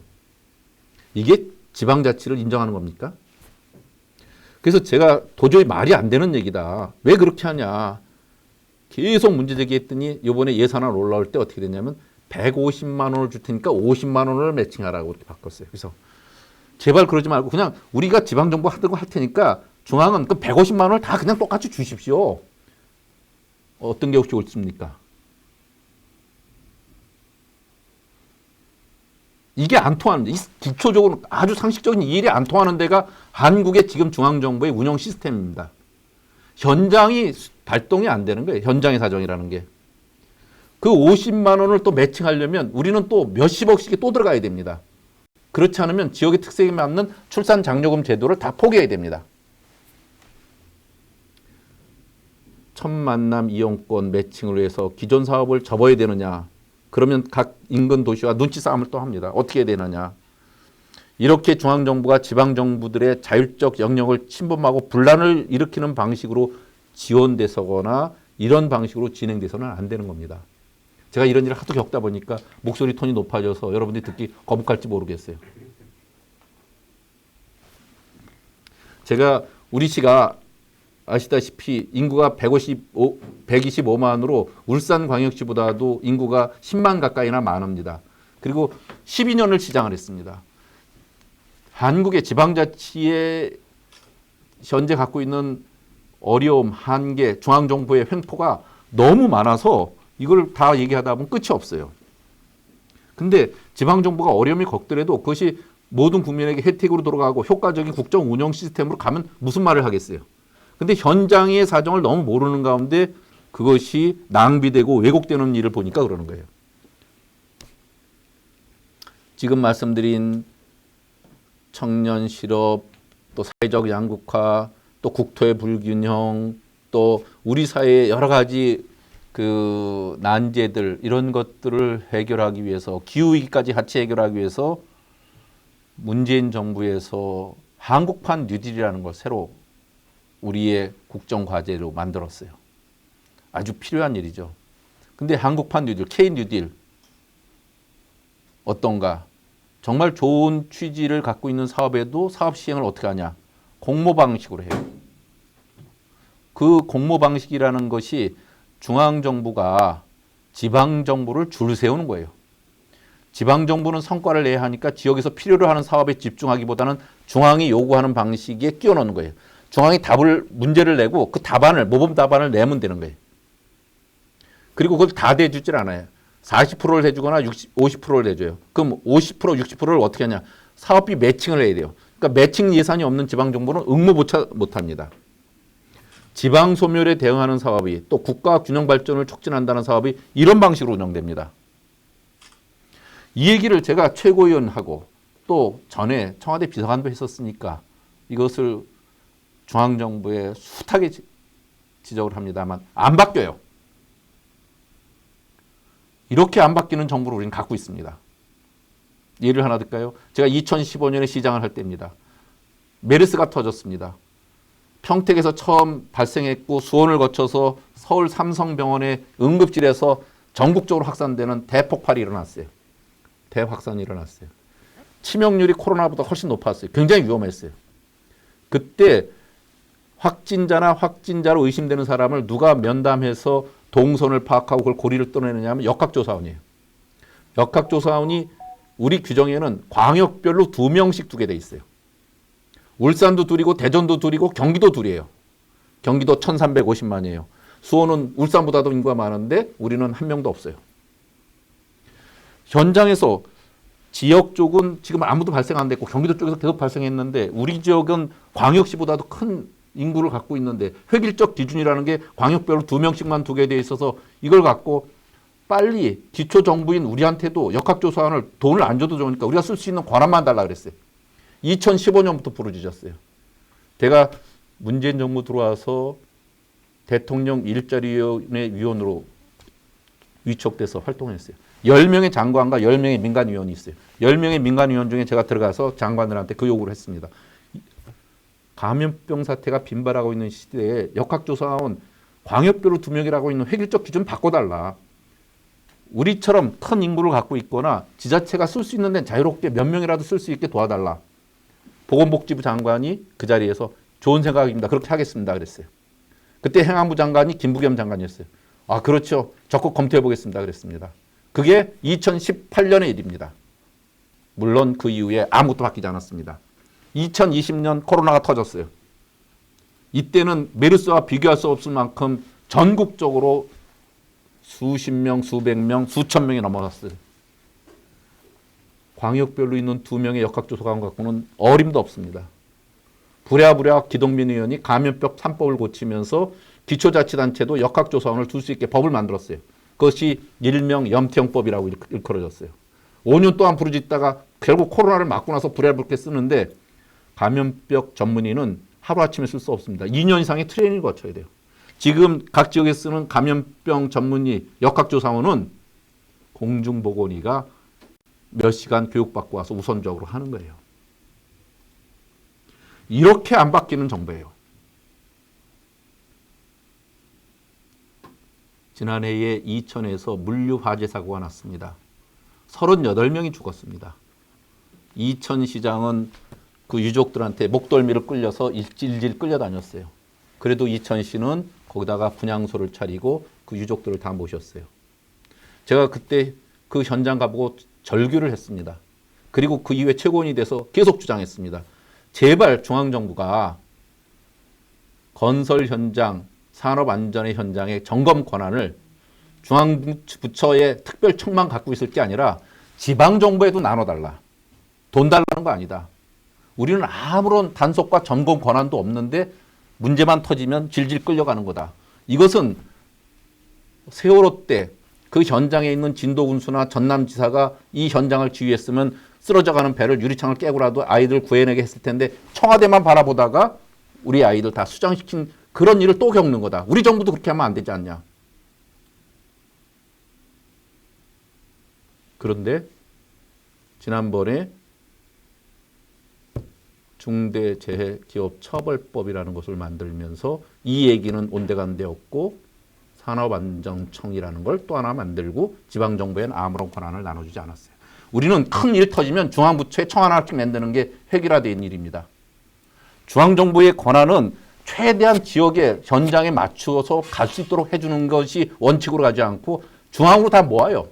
이게 지방자치를 인정하는 겁니까? 그래서 제가 도저히 말이 안 되는 얘기다. 왜 그렇게 하냐. 계속 문제 제기했더니 이번에 예산안 올라올 때 어떻게 됐냐면 150만 원을 줄 테니까 50만 원을 매칭하라고 이렇게 바꿨어요. 그래서 제발 그러지 말고 그냥 우리가 지방정부 하던 거 할 테니까 중앙은 그 150만 원을 다 그냥 똑같이 주십시오. 어떤 게 혹시 옳습니까? 이게 안 통하는데, 기초적으로 아주 상식적인 이 일이 안 통하는 데가 한국의 지금 중앙정부의 운영 시스템입니다. 현장이 발동이 안 되는 거예요. 현장의 사정이라는 게. 그 50만 원을 또 매칭하려면 우리는 또 몇십억씩이 또 들어가야 됩니다. 그렇지 않으면 지역의 특색에 맞는 출산 장려금 제도를 다 포기해야 됩니다. 첫 만남 이용권 매칭을 위해서 기존 사업을 접어야 되느냐. 그러면 각 인근 도시와 눈치 싸움을 또 합니다. 어떻게 해야 되느냐. 이렇게 중앙정부가 지방정부들의 자율적 영역을 침범하고 분란을 일으키는 방식으로 지원돼서거나 이런 방식으로 진행돼서는 안 되는 겁니다. 제가 이런 일을 하도 겪다 보니까 목소리 톤이 높아져서 여러분들이 듣기 거북할지 모르겠어요. 제가 우리 시가 아시다시피 인구가 125만으로 울산광역시보다도 인구가 10만 가까이나 많습니다. 그리고 12년을 시장을 했습니다. 한국의 지방자치에 현재 갖고 있는 어려움, 한계, 중앙정부의 횡포가 너무 많아서 이걸 다 얘기하다 보면 끝이 없어요. 근데 지방정부가 어려움이 겪더라도 그것이 모든 국민에게 혜택으로 돌아가고 효과적인 국정 운영 시스템으로 가면 무슨 말을 하겠어요. 근데 현장의 사정을 너무 모르는 가운데 그것이 낭비되고 왜곡되는 일을 보니까 그러는 거예요. 지금 말씀드린 청년 실업, 또 사회적 양극화, 또 국토의 불균형, 또 우리 사회의 여러 가지 그 난제들 이런 것들을 해결하기 위해서 기후위기까지 같이 해결하기 위해서 문재인 정부에서 한국판 뉴딜이라는 걸 새로 우리의 국정과제로 만들었어요. 아주 필요한 일이죠. 근데 한국판 뉴딜, K 뉴딜 어떤가? 정말 좋은 취지를 갖고 있는 사업에도 사업 시행을 어떻게 하냐? 공모 방식으로 해요. 그 공모 방식이라는 것이 중앙정부가 지방정부를 줄 세우는 거예요. 지방정부는 성과를 내야 하니까 지역에서 필요로 하는 사업에 집중하기보다는 중앙이 요구하는 방식에 끼워 넣는 거예요. 중앙이 문제를 내고 그 모범 답안을 내면 되는 거예요. 그리고 그걸 다 대주질 않아요. 40%를 해주거나 50%를 해줘요. 그럼 50%, 60%를 어떻게 하냐. 사업비 매칭을 해야 돼요. 그러니까 매칭 예산이 없는 지방정부는 응모조차 못합니다. 지방 소멸에 대응하는 사업이 또 국가 균형 발전을 촉진한다는 사업이 이런 방식으로 운영됩니다. 이 얘기를 제가 최고위원하고 또 전에 청와대 비서관도 했었으니까 이것을 중앙정부에 숱하게 지적을 합니다만 안 바뀌어요. 이렇게 안 바뀌는 정부를 우리는 갖고 있습니다. 예를 하나 들까요? 제가 2015년에 시장을 할 때입니다. 메르스가 터졌습니다. 평택에서 처음 발생했고 수원을 거쳐서 서울 삼성병원의 응급실에서 전국적으로 확산되는 대폭발이 일어났어요. 대확산이 일어났어요. 치명률이 코로나보다 훨씬 높았어요. 굉장히 위험했어요. 그때 확진자나 확진자로 의심되는 사람을 누가 면담해서 동선을 파악하고 그걸 고리를 떠내느냐 하면 역학조사원이에요. 역학조사원이 우리 규정에는 광역별로 2명씩 두게 돼 있어요. 울산도 둘이고 대전도 둘이고 경기도 둘이에요. 경기도 1350만이에요. 수원은 울산보다도 인구가 많은데 우리는 한 명도 없어요. 현장에서 지역 쪽은 지금 아무도 발생 안 됐고 경기도 쪽에서 계속 발생했는데 우리 지역은 광역시보다도 큰 인구를 갖고 있는데 획일적 기준이라는 게 광역별로 2명씩만 두게 돼 있어서 이걸 갖고 빨리 기초정부인 우리한테도 역학조사원을 돈을 안 줘도 좋으니까 우리가 쓸 수 있는 권한만 달라 그랬어요. 2015년부터 부르짖었어요. 제가 문재인 정부 들어와서 대통령 일자리위원회 위원으로 위촉돼서 활동했어요. 10명의 장관과 10명의 민간위원이 있어요. 10명의 민간위원 중에 제가 들어가서 장관들한테 그 요구를 했습니다. 감염병 사태가 빈발하고 있는 시대에 역학조사원 광역별로 2명이라고 있는 획일적 기준 바꿔달라. 우리처럼 큰 인구를 갖고 있거나 지자체가 쓸 수 있는 데는 자유롭게 몇 명이라도 쓸 수 있게 도와달라. 보건복지부 장관이 그 자리에서 좋은 생각입니다. 그렇게 하겠습니다. 그랬어요. 그때 행안부 장관이 김부겸 장관이었어요. 아, 그렇죠. 적극 검토해 보겠습니다. 그랬습니다. 그게 2018년의 일입니다. 물론 그 이후에 아무것도 바뀌지 않았습니다. 2020년 코로나가 터졌어요. 이때는 메르스와 비교할 수 없을 만큼 전국적으로 수십 명, 수백 명, 수천 명이 넘어갔어요. 광역별로 있는 2명의 역학조사관 갖고는 어림도 없습니다. 부랴부랴 기동민 의원이 감염병 3법을 고치면서 기초자치단체도 역학조사원을 둘 수 있게 법을 만들었어요. 그것이 일명 염태영법이라고 일컬어졌어요. 5년 동안 부르짖다가 결국 코로나를 맞고 나서 부랴부랴 쓰는데 감염병 전문의는 하루아침에 쓸 수 없습니다. 2년 이상의 트레이닝을 거쳐야 돼요. 지금 각 지역에 쓰는 감염병 전문의 역학조사원은 공중보건의가 몇 시간 교육받고 와서 우선적으로 하는 거예요. 이렇게 안 바뀌는 정부예요. 지난해에 이천에서 물류 화재 사고가 났습니다. 38명이 죽었습니다. 이천시장은 그 유족들한테 목덜미를 끌려서 질질 끌려다녔어요. 그래도 이천시는 거기다가 분향소를 차리고 그 유족들을 다 모셨어요. 제가 그때 그 현장 가보고 절규를 했습니다. 그리고 그 이후에 최고위원이 돼서 계속 주장했습니다. 제발 중앙정부가 건설 현장, 산업안전의 현장의 점검 권한을 중앙부처의 특별청만 갖고 있을 게 아니라 지방정부에도 나눠달라. 돈 달라는 거 아니다. 우리는 아무런 단속과 점검 권한도 없는데 문제만 터지면 질질 끌려가는 거다. 이것은 세월호 때 그 현장에 있는 진도군수나 전남지사가 이 현장을 지휘했으면 쓰러져가는 배를 유리창을 깨고라도 아이들 구해내게 했을 텐데 청와대만 바라보다가 우리 아이들 다 수장시킨 그런 일을 또 겪는 거다. 우리 정부도 그렇게 하면 안 되지 않냐. 그런데 지난번에 중대재해기업처벌법이라는 것을 만들면서 이 얘기는 온데간데 없고 산업안전청이라는 걸 또 하나 만들고 지방정부에는 아무런 권한을 나눠주지 않았어요. 우리는 큰 일 터지면 중앙부처에 청 하나씩 만드는 게 획일화된 일입니다. 중앙정부의 권한은 최대한 지역의 현장에 맞추어서 갈 수 있도록 해주는 것이 원칙으로 가지 않고 중앙으로 다 모아요.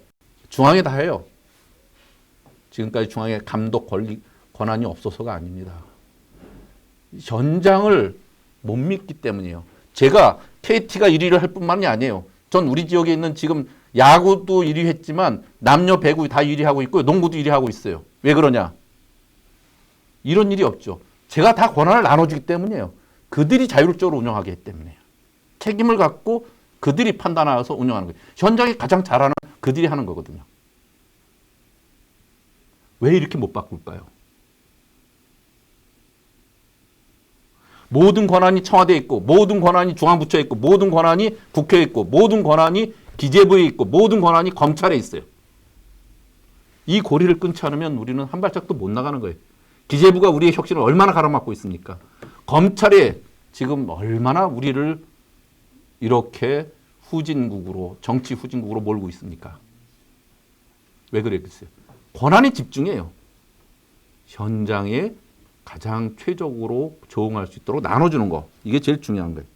중앙에 다 해요. 지금까지 중앙에 감독 권한이 없어서가 아닙니다. 현장을 못 믿기 때문이에요. 제가 KT가 1위를 할 뿐만이 아니에요. 전 우리 지역에 있는 지금 야구도 1위 했지만 남녀 배구 다 1위 하고 있고 농구도 1위 하고 있어요. 왜 그러냐? 이런 일이 없죠. 제가 다 권한을 나눠주기 때문이에요. 그들이 자율적으로 운영하기 때문에요. 책임을 갖고 그들이 판단하여서 운영하는 거예요. 현장에 가장 잘하는 그들이 하는 거거든요. 왜 이렇게 못 바꿀까요? 모든 권한이 청와대에 있고 모든 권한이 중앙부처에 있고 모든 권한이 국회에 있고 모든 권한이 기재부에 있고 모든 권한이 검찰에 있어요. 이 고리를 끊지 않으면 우리는 한 발짝도 못 나가는 거예요. 기재부가 우리의 혁신을 얼마나 가로막고 있습니까? 검찰에 지금 얼마나 우리를 이렇게 후진국으로, 정치 후진국으로 몰고 있습니까? 왜 그랬겠어요? 권한이 집중해요. 현장에 가장 최적으로 적응할 수 있도록 나눠주는 거. 이게 제일 중요한 거예요.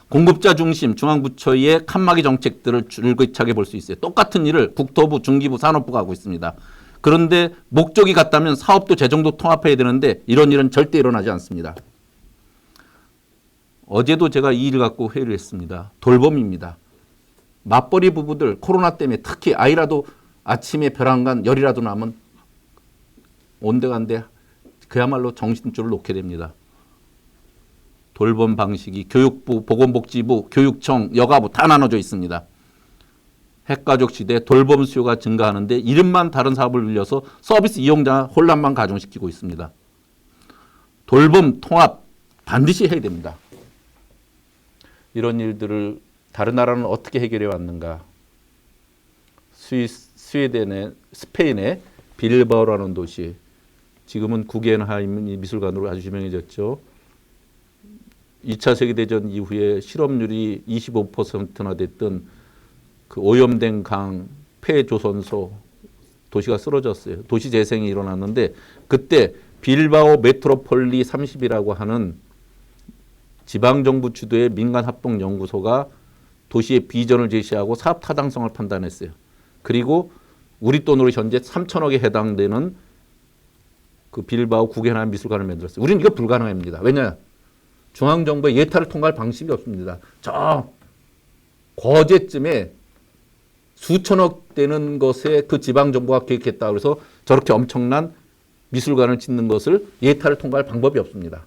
공급자 중심 중앙부처의 칸막이 정책들을 줄기차게 볼 수 있어요. 똑같은 일을 국토부, 중기부, 산업부가 하고 있습니다. 그런데 목적이 같다면 사업도 재정도 통합해야 되는데 이런 일은 절대 일어나지 않습니다. 어제도 제가 이 일 갖고 회의를 했습니다. 돌봄입니다. 맞벌이 부부들 코로나 때문에 특히 아이라도 아침에 벼랑간 열이라도 나면 온데간데 그야말로 정신줄을 놓게 됩니다. 돌봄 방식이 교육부, 보건복지부, 교육청, 여가부 다 나눠져 있습니다. 핵가족 시대 돌봄 수요가 증가하는데 이름만 다른 사업을 늘려서 서비스 이용자 혼란만 가중시키고 있습니다. 돌봄 통합 반드시 해야 됩니다. 이런 일들을 다른 나라는 어떻게 해결해 왔는가? 스웨덴의 스페인의 빌바오라는 도시, 지금은 구겐하임 미술관으로 아주 유명해졌죠. 2차 세계대전 이후에 실업률이 25%나 됐던 그 오염된 강 폐조선소 도시가 쓰러졌어요. 도시 재생이 일어났는데 그때 빌바오 메트로폴리 30이라고 하는 지방정부 주도의 민간합동연구소가 도시의 비전을 제시하고 사업 타당성을 판단했어요. 그리고 우리 돈으로 현재 3천억에 해당되는 그 빌바오 구겐하임 미술관을 만들었어요. 우리는 이거 불가능합니다. 왜냐? 중앙정부의 예타를 통과할 방식이 없습니다. 저 거제쯤에 수천억 되는 것에 그 지방정부가 계획했다. 그래서 저렇게 엄청난 미술관을 짓는 것을 예타를 통과할 방법이 없습니다.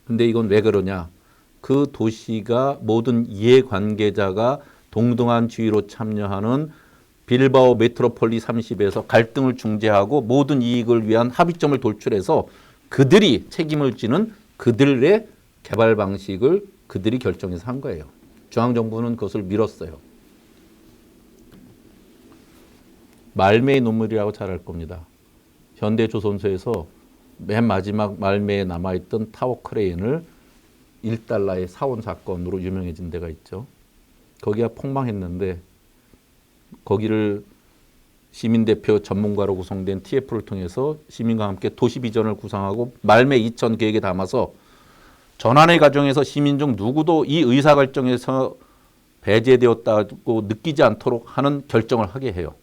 근데 이건 왜 그러냐? 그 도시가 모든 이해관계자가 동등한 지위로 참여하는 빌바오 메트로폴리 30에서 갈등을 중재하고 모든 이익을 위한 합의점을 도출해서 그들이 책임을 지는 그들의 개발 방식을 그들이 결정해서 한 거예요. 중앙정부는 그것을 밀었어요. 말매의 눈물이라고 잘 알 겁니다. 현대조선소에서 맨 마지막 말매에 남아있던 타워 크레인을 1달러에 사온 사건으로 유명해진 데가 있죠. 거기가 폭망했는데 거기를 시민대표 전문가로 구성된 TF를 통해서 시민과 함께 도시 비전을 구상하고 말매 2000 계획에 담아서 전환의 과정에서 시민 중 누구도 이 의사결정에서 배제되었다고 느끼지 않도록 하는 결정을 하게 해요.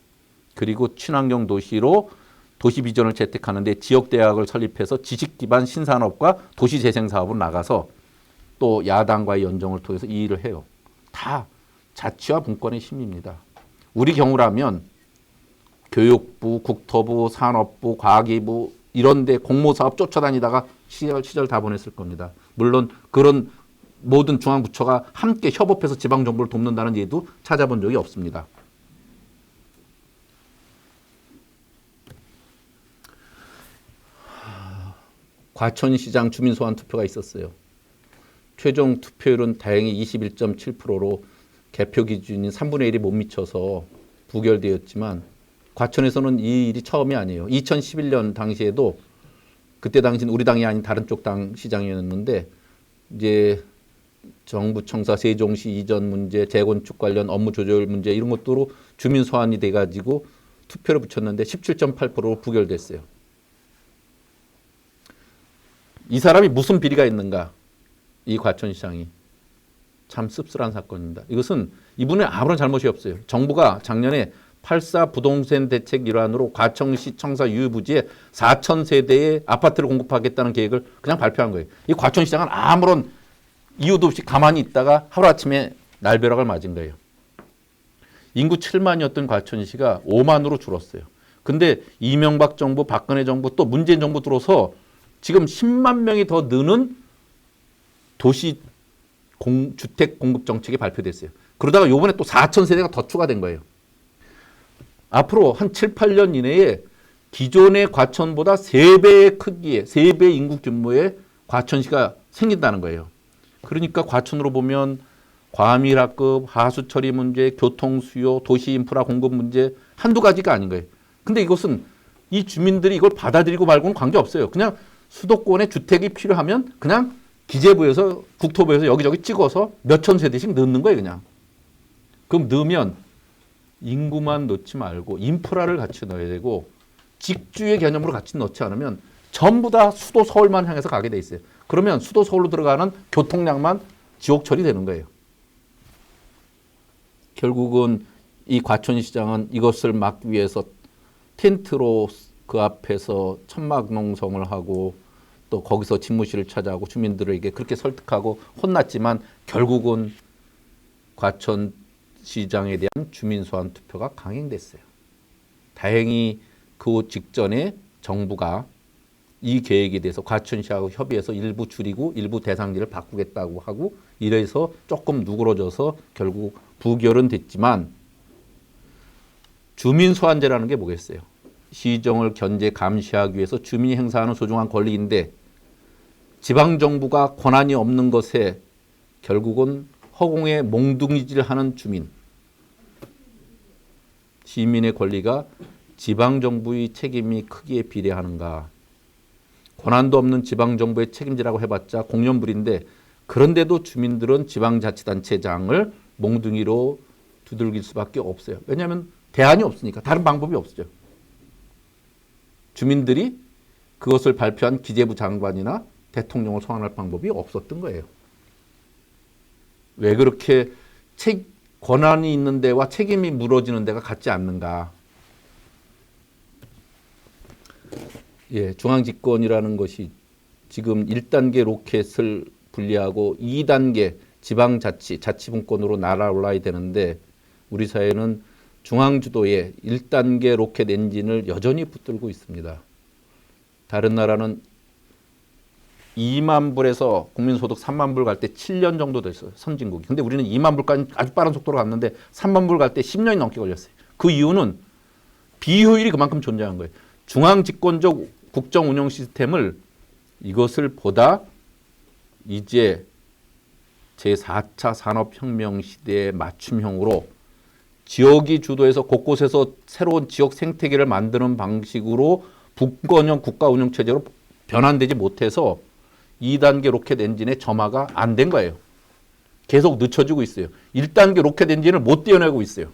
그리고 친환경 도시로 도시 비전을 채택하는데 지역대학을 설립해서 지식 기반 신산업과 도시재생 사업을 나가서 또 야당과의 연정을 통해서 이 일을 해요. 다 자치와 분권의 힘입니다. 우리 경우라면 교육부, 국토부, 산업부, 과기부 이런 데 공모사업 쫓아다니다가 시절 다 보냈을 겁니다. 물론 그런 모든 중앙부처가 함께 협업해서 지방정부를 돕는다는 예도 찾아본 적이 없습니다. 과천시장 주민소환 투표가 있었어요. 최종 투표율은 다행히 21.7%로 개표 기준인 3분의 1이 못 미쳐서 부결되었지만 과천에서는 이 일이 처음이 아니에요. 2011년 당시에도 그때 당시는 우리 당이 아닌 다른 쪽 당 시장이었는데 이제 정부 청사 세종시 이전 문제, 재건축 관련 업무 조절 문제 이런 것들로 주민 소환이 돼가지고 투표를 붙였는데 17.8%로 부결됐어요. 이 사람이 무슨 비리가 있는가? 이 과천시장이. 참 씁쓸한 사건입니다. 이것은 이분의 아무런 잘못이 없어요. 정부가 작년에 8.4 부동산 대책 일환으로 과천시 청사 유휴부지에 4,000세대의 아파트를 공급하겠다는 계획을 그냥 발표한 거예요. 이 과천시장은 아무런 이유도 없이 가만히 있다가 하루아침에 날벼락을 맞은 거예요. 인구 7만이었던 과천시가 5만으로 줄었어요. 근데 이명박 정부, 박근혜 정부 또 문재인 정부 들어서 지금 10만 명이 더 느는 도시 주택 공급 정책이 발표됐어요. 그러다가 요번에 또 4,000세대가 더 추가된 거예요. 앞으로 한 7, 8년 이내에 기존의 과천보다 3배의 크기의, 3배 인구 규모의 과천시가 생긴다는 거예요. 그러니까 과천으로 보면 과밀학급, 하수 처리 문제, 교통 수요, 도시 인프라 공급 문제 한두 가지가 아닌 거예요. 근데 이것은 이 주민들이 이걸 받아들이고 말고는 관계없어요. 그냥 수도권에 주택이 필요하면 그냥 기재부에서 국토부에서 여기저기 찍어서 몇천 세대씩 넣는 거예요, 그냥. 그럼 넣으면 인구만 넣지 말고 인프라를 같이 넣어야 되고 직주의 개념으로 같이 넣지 않으면 전부 다 수도 서울만 향해서 가게 돼 있어요. 그러면 수도 서울로 들어가는 교통량만 지옥 처리되는 거예요. 결국은 이 과천시장은 이것을 막기 위해서 텐트로 그 앞에서 천막 농성을 하고 또 거기서 집무실을 찾아오고 주민들에게 그렇게 설득하고 혼났지만 결국은 과천시장에 대한 주민 소환 투표가 강행됐어요. 다행히 그 직전에 정부가 이 계획에 대해서 과천시하고 협의해서 일부 줄이고 일부 대상지를 바꾸겠다고 하고 이래서 조금 누그러져서 결국 부결은 됐지만 주민 소환제라는 게 뭐겠어요? 시정을 견제 감시하기 위해서 주민이 행사하는 소중한 권리인데 지방정부가 권한이 없는 것에 결국은 허공에 몽둥이질하는 주민, 시민의 권리가 지방정부의 책임이 크기에 비례하는가. 권한도 없는 지방정부의 책임지라고 해봤자 공연불인데 그런데도 주민들은 지방자치단체장을 몽둥이로 두들길 수밖에 없어요. 왜냐하면 대안이 없으니까. 다른 방법이 없죠. 주민들이 그것을 발표한 기재부 장관이나 대통령을 소환할 방법이 없었던 거예요. 왜 그렇게 권한이 있는 데와 책임이 무너지는 데가 같지 않는가. 예, 중앙집권이라는 것이 지금 1단계 로켓을 분리하고 2단계 지방자치, 자치분권으로 날아올라야 되는데 우리 사회는 중앙주도에 1단계 로켓 엔진을 여전히 붙들고 있습니다. 다른 나라는 2만 불에서 국민소득 3만 불 갈 때 7년 정도 됐어요. 선진국이. 근데 우리는 2만 불까지 아주 빠른 속도로 갔는데 3만 불 갈 때 10년이 넘게 걸렸어요. 그 이유는 비효율이 그만큼 존재한 거예요. 중앙집권적 국정운영 시스템을 이것을 보다 이제 제4차 산업혁명 시대의 맞춤형으로 지역이 주도해서 곳곳에서 새로운 지역 생태계를 만드는 방식으로 분권형 국가운영체제로 변환되지 못해서 2단계 로켓 엔진의 점화가 안 된 거예요. 계속 늦춰지고 있어요. 1단계 로켓 엔진을 못 떼어내고 있어요.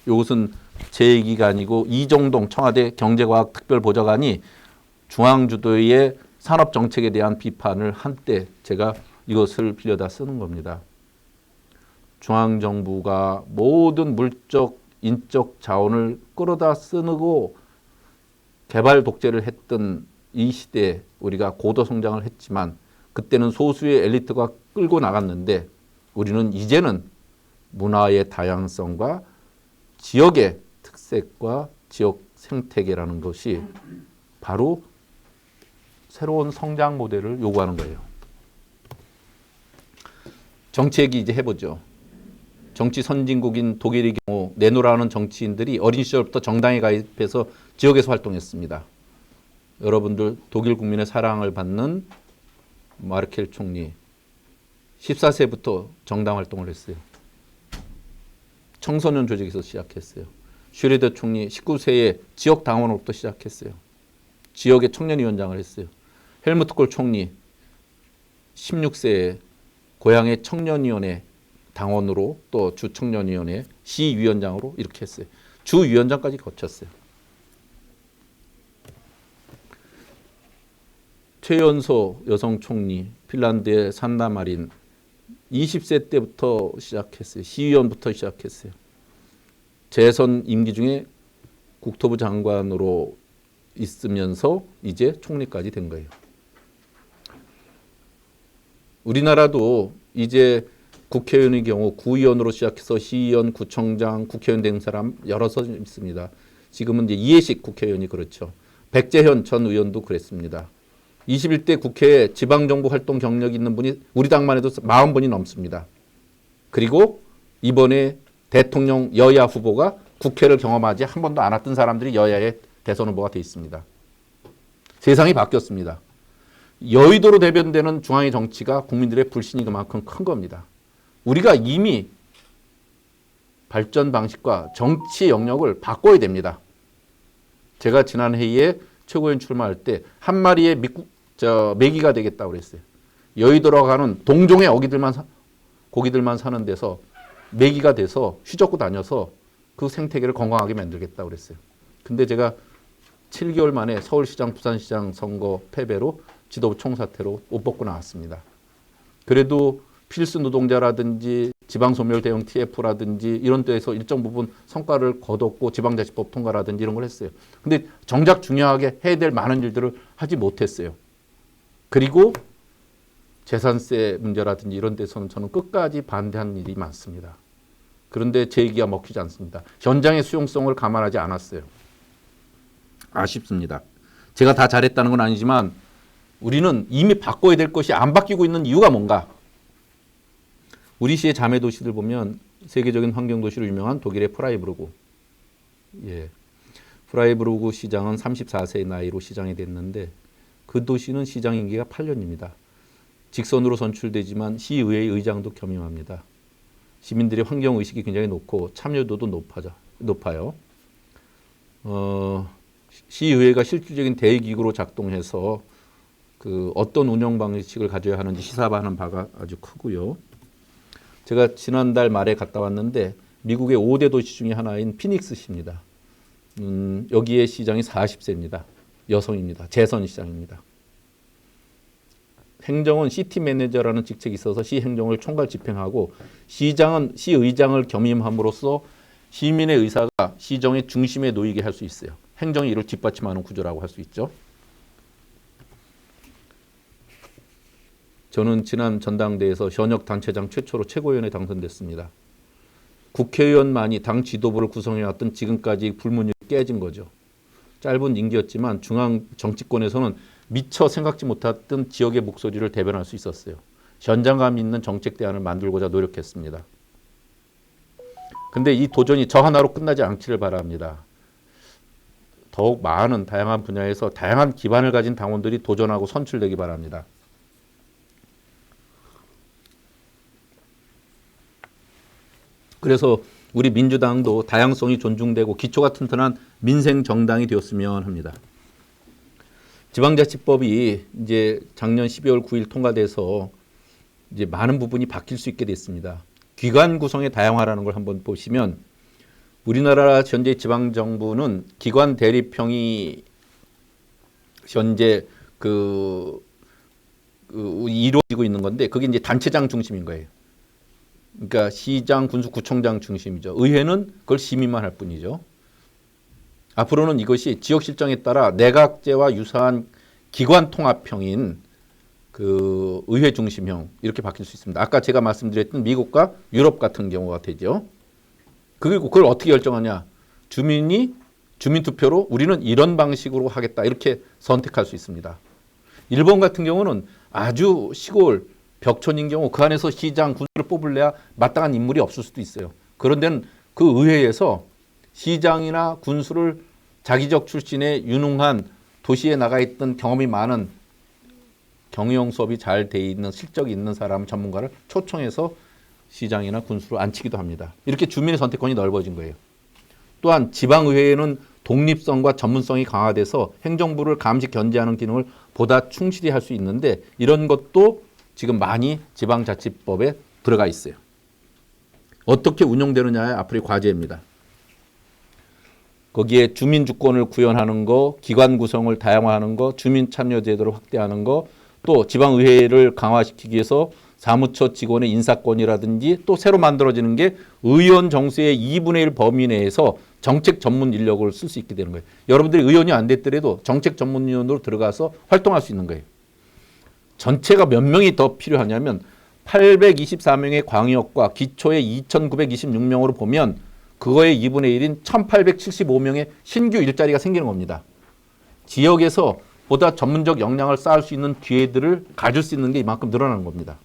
이것은 제 얘기가 아니고 이정동 청와대 경제과학특별보좌관이 중앙주도의 산업정책에 대한 비판을 한때 제가 이것을 빌려다 쓰는 겁니다. 중앙정부가 모든 물적, 인적 자원을 끌어다 쓰고 개발 독재를 했던 이 시대에 우리가 고도 성장을 했지만 그때는 소수의 엘리트가 끌고 나갔는데 우리는 이제는 문화의 다양성과 지역의 특색과 지역 생태계라는 것이 바로 새로운 성장 모델을 요구하는 거예요. 정치 얘기 이제 해보죠. 정치 선진국인 독일의 경우 내노라는 정치인들이 어린 시절부터 정당에 가입해서 지역에서 활동했습니다. 여러분들 독일 국민의 사랑을 받는 마르켈 총리 14세부터 정당 활동을 했어요. 청소년 조직에서 시작했어요. 슈레더 총리 19세에 지역 당원으로부터 시작했어요. 지역의 청년위원장을 했어요. 헬무트 콜 총리 16세에 고향의 청년위원회 당원으로 또 주청년위원회 시위원장으로 이렇게 했어요. 주위원장까지 거쳤어요. 최연소 여성 총리 핀란드의 산나 마린 20세 때부터 시작했어요. 시의원부터 시작했어요. 재선 임기 중에 국토부 장관으로 있으면서 이제 총리까지 된 거예요. 우리나라도 이제 국회의원의 경우 구의원으로 시작해서 시의원, 구청장, 국회의원 된 사람 여러 선 있습니다. 지금은 이제 이해식 국회의원이 그렇죠. 백재현 전 의원도 그랬습니다. 21대 국회에 지방정부 활동 경력이 있는 분이 우리 당만 해도 40분이 넘습니다. 그리고 이번에 대통령 여야 후보가 국회를 경험하지 한 번도 안 왔던 사람들이 여야의 대선 후보가 되어 있습니다. 세상이 바뀌었습니다. 여의도로 대변되는 중앙의 정치가 국민들의 불신이 그만큼 큰 겁니다. 우리가 이미 발전 방식과 정치 영역을 바꿔야 됩니다. 제가 지난 회의에 최고위원 출마할 때 한 마리의 미국 매기가 되겠다고 그랬어요. 여의도로 가는 동종의 고기들만 사는 데서 매기가 돼서 휘젓고 다녀서 그 생태계를 건강하게 만들겠다고 그랬어요. 근데 제가 7개월 만에 서울시장, 부산시장 선거 패배로 지도부 총사퇴로 옷 벗고 나왔습니다. 그래도 필수 노동자라든지 지방소멸 대응 TF라든지 이런 데에서 일정 부분 성과를 거뒀고 지방자치법 통과라든지 이런 걸 했어요. 근데 정작 중요하게 해야 될 많은 일들을 하지 못했어요. 그리고 재산세 문제라든지 이런 데서는 저는 끝까지 반대한 일이 많습니다. 그런데 제 얘기가 먹히지 않습니다. 현장의 수용성을 감안하지 않았어요. 아쉽습니다. 제가 다 잘했다는 건 아니지만 우리는 이미 바꿔야 될 것이 안 바뀌고 있는 이유가 뭔가? 우리 시의 자매 도시들 보면 세계적인 환경 도시로 유명한 독일의 프라이부르크. 프라이부르크 시장은 34세의 나이로 시장이 됐는데 그 도시는 시장 임기가 8년입니다. 직선으로 선출되지만 시의회의 의장도 겸임합니다. 시민들의 환경 의식이 굉장히 높고 참여도도 높아요. 시의회가 실질적인 대의기구로 작동해서 그 어떤 운영 방식을 가져야 하는지 시사하는 바가 아주 크고요. 제가 지난달 말에 갔다 왔는데 미국의 5대 도시 중에 하나인 피닉스시입니다. 여기에 시장이 40세입니다. 여성입니다. 재선 시장입니다. 행정은 시티 매니저라는 직책이 있어서 시 행정을 총괄 집행하고 시장은 시의장을 겸임함으로써 시민의 의사가 시정의 중심에 놓이게 할 수 있어요. 행정이 이를 뒷받침하는 구조라고 할 수 있죠. 저는 지난 전당대회에서 현역 단체장 최초로 최고위원에 당선됐습니다. 국회의원만이 당 지도부를 구성해왔던 지금까지 불문이 깨진 거죠. 짧은 임기였지만 중앙 정치권에서는 미처 생각지 못했던 지역의 목소리를 대변할 수 있었어요. 현장감 있는 정책 대안을 만들고자 노력했습니다. 근데 이 도전이 저 하나로 끝나지 않기를 바랍니다. 더욱 많은 다양한 분야에서 다양한 기반을 가진 당원들이 도전하고 선출되기 바랍니다. 그래서 우리 민주당도 다양성이 존중되고 기초가 튼튼한 민생 정당이 되었으면 합니다. 지방자치법이 이제 작년 12월 9일 통과돼서 이제 많은 부분이 바뀔 수 있게 됐습니다. 기관 구성의 다양화라는 걸 한번 보시면 우리나라 현재 지방정부는 기관 대립형이 현재 이루어지고 있는 건데 그게 이제 단체장 중심인 거예요. 그러니까 시장, 군수, 구청장 중심이죠. 의회는 그걸 심의만 할 뿐이죠. 앞으로는 이것이 지역 실정에 따라 내각제와 유사한 기관 통합형인 그 의회 중심형 이렇게 바뀔 수 있습니다. 아까 제가 말씀드렸던 미국과 유럽 같은 경우가 되죠. 그리고 그걸 어떻게 결정하냐? 주민 투표로 우리는 이런 방식으로 하겠다 이렇게 선택할 수 있습니다. 일본 같은 경우는 아주 시골 벽촌인 경우 그 안에서 시장, 군수를 뽑을래야 마땅한 인물이 없을 수도 있어요. 그런 데는 그 의회에서 시장이나 군수를 자기적 출신의 유능한 도시에 나가 있던 경험이 많은 경영 수업이 잘 돼 있는 실적이 있는 사람 전문가를 초청해서 시장이나 군수로 앉히기도 합니다. 이렇게 주민의 선택권이 넓어진 거예요. 또한 지방의회에는 독립성과 전문성이 강화돼서 행정부를 감시 견제하는 기능을 보다 충실히 할 수 있는데 이런 것도 지금 많이 지방자치법에 들어가 있어요. 어떻게 운영되느냐의 앞으로의 과제입니다. 거기에 주민 주권을 구현하는 거, 기관 구성을 다양화하는 거, 주민 참여 제도를 확대하는 거, 또 지방의회를 강화시키기 위해서 사무처 직원의 인사권이라든지 또 새로 만들어지는 게 의원 정수의 2분의 1 범위 내에서 정책 전문 인력을 쓸 수 있게 되는 거예요. 여러분들이 의원이 안 됐더라도 정책 전문위원으로 들어가서 활동할 수 있는 거예요. 전체가 몇 명이 더 필요하냐면 824명의 광역과 기초의 2926명으로 보면 그거의 2분의 1인 1875명의 신규 일자리가 생기는 겁니다. 지역에서 보다 전문적 역량을 쌓을 수 있는 기회들을 가질 수 있는 게 이만큼 늘어나는 겁니다.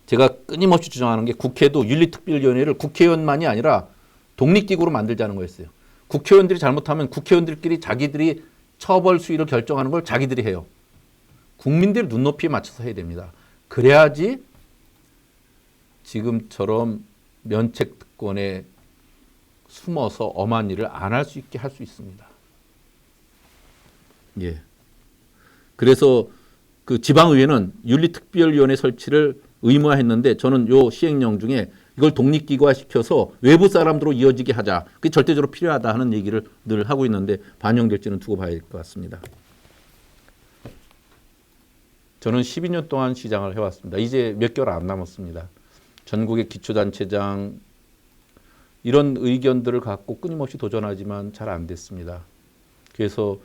제가 끊임없이 주장하는 게 국회도 윤리특별위원회를 국회의원만이 아니라 독립기구로 만들자는 거였어요. 국회의원들이 잘못하면 국회의원들끼리 자기들이 처벌 수위를 결정하는 걸 자기들이 해요. 국민들의 눈높이에 맞춰서 해야 됩니다. 그래야지 지금처럼 면책특권에 숨어서 엄한 일을 안 할 수 있게 할 수 있습니다. 예. 그래서 그 지방의회는 윤리특별위원회 설치를 의무화했는데 저는 요 시행령 중에 이걸 독립기구화시켜서 외부 사람들로 이어지게 하자. 그게 절대적으로 필요하다 하는 얘기를 늘 하고 있는데 반영될지는 두고 봐야 될 것 같습니다. 저는 12년 동안 시장을 해왔습니다. 이제 몇 개월 안 남았습니다. 전국의 기초단체장 이런 의견들을 갖고 끊임없이 도전하지만 잘 안 됐습니다. 그래서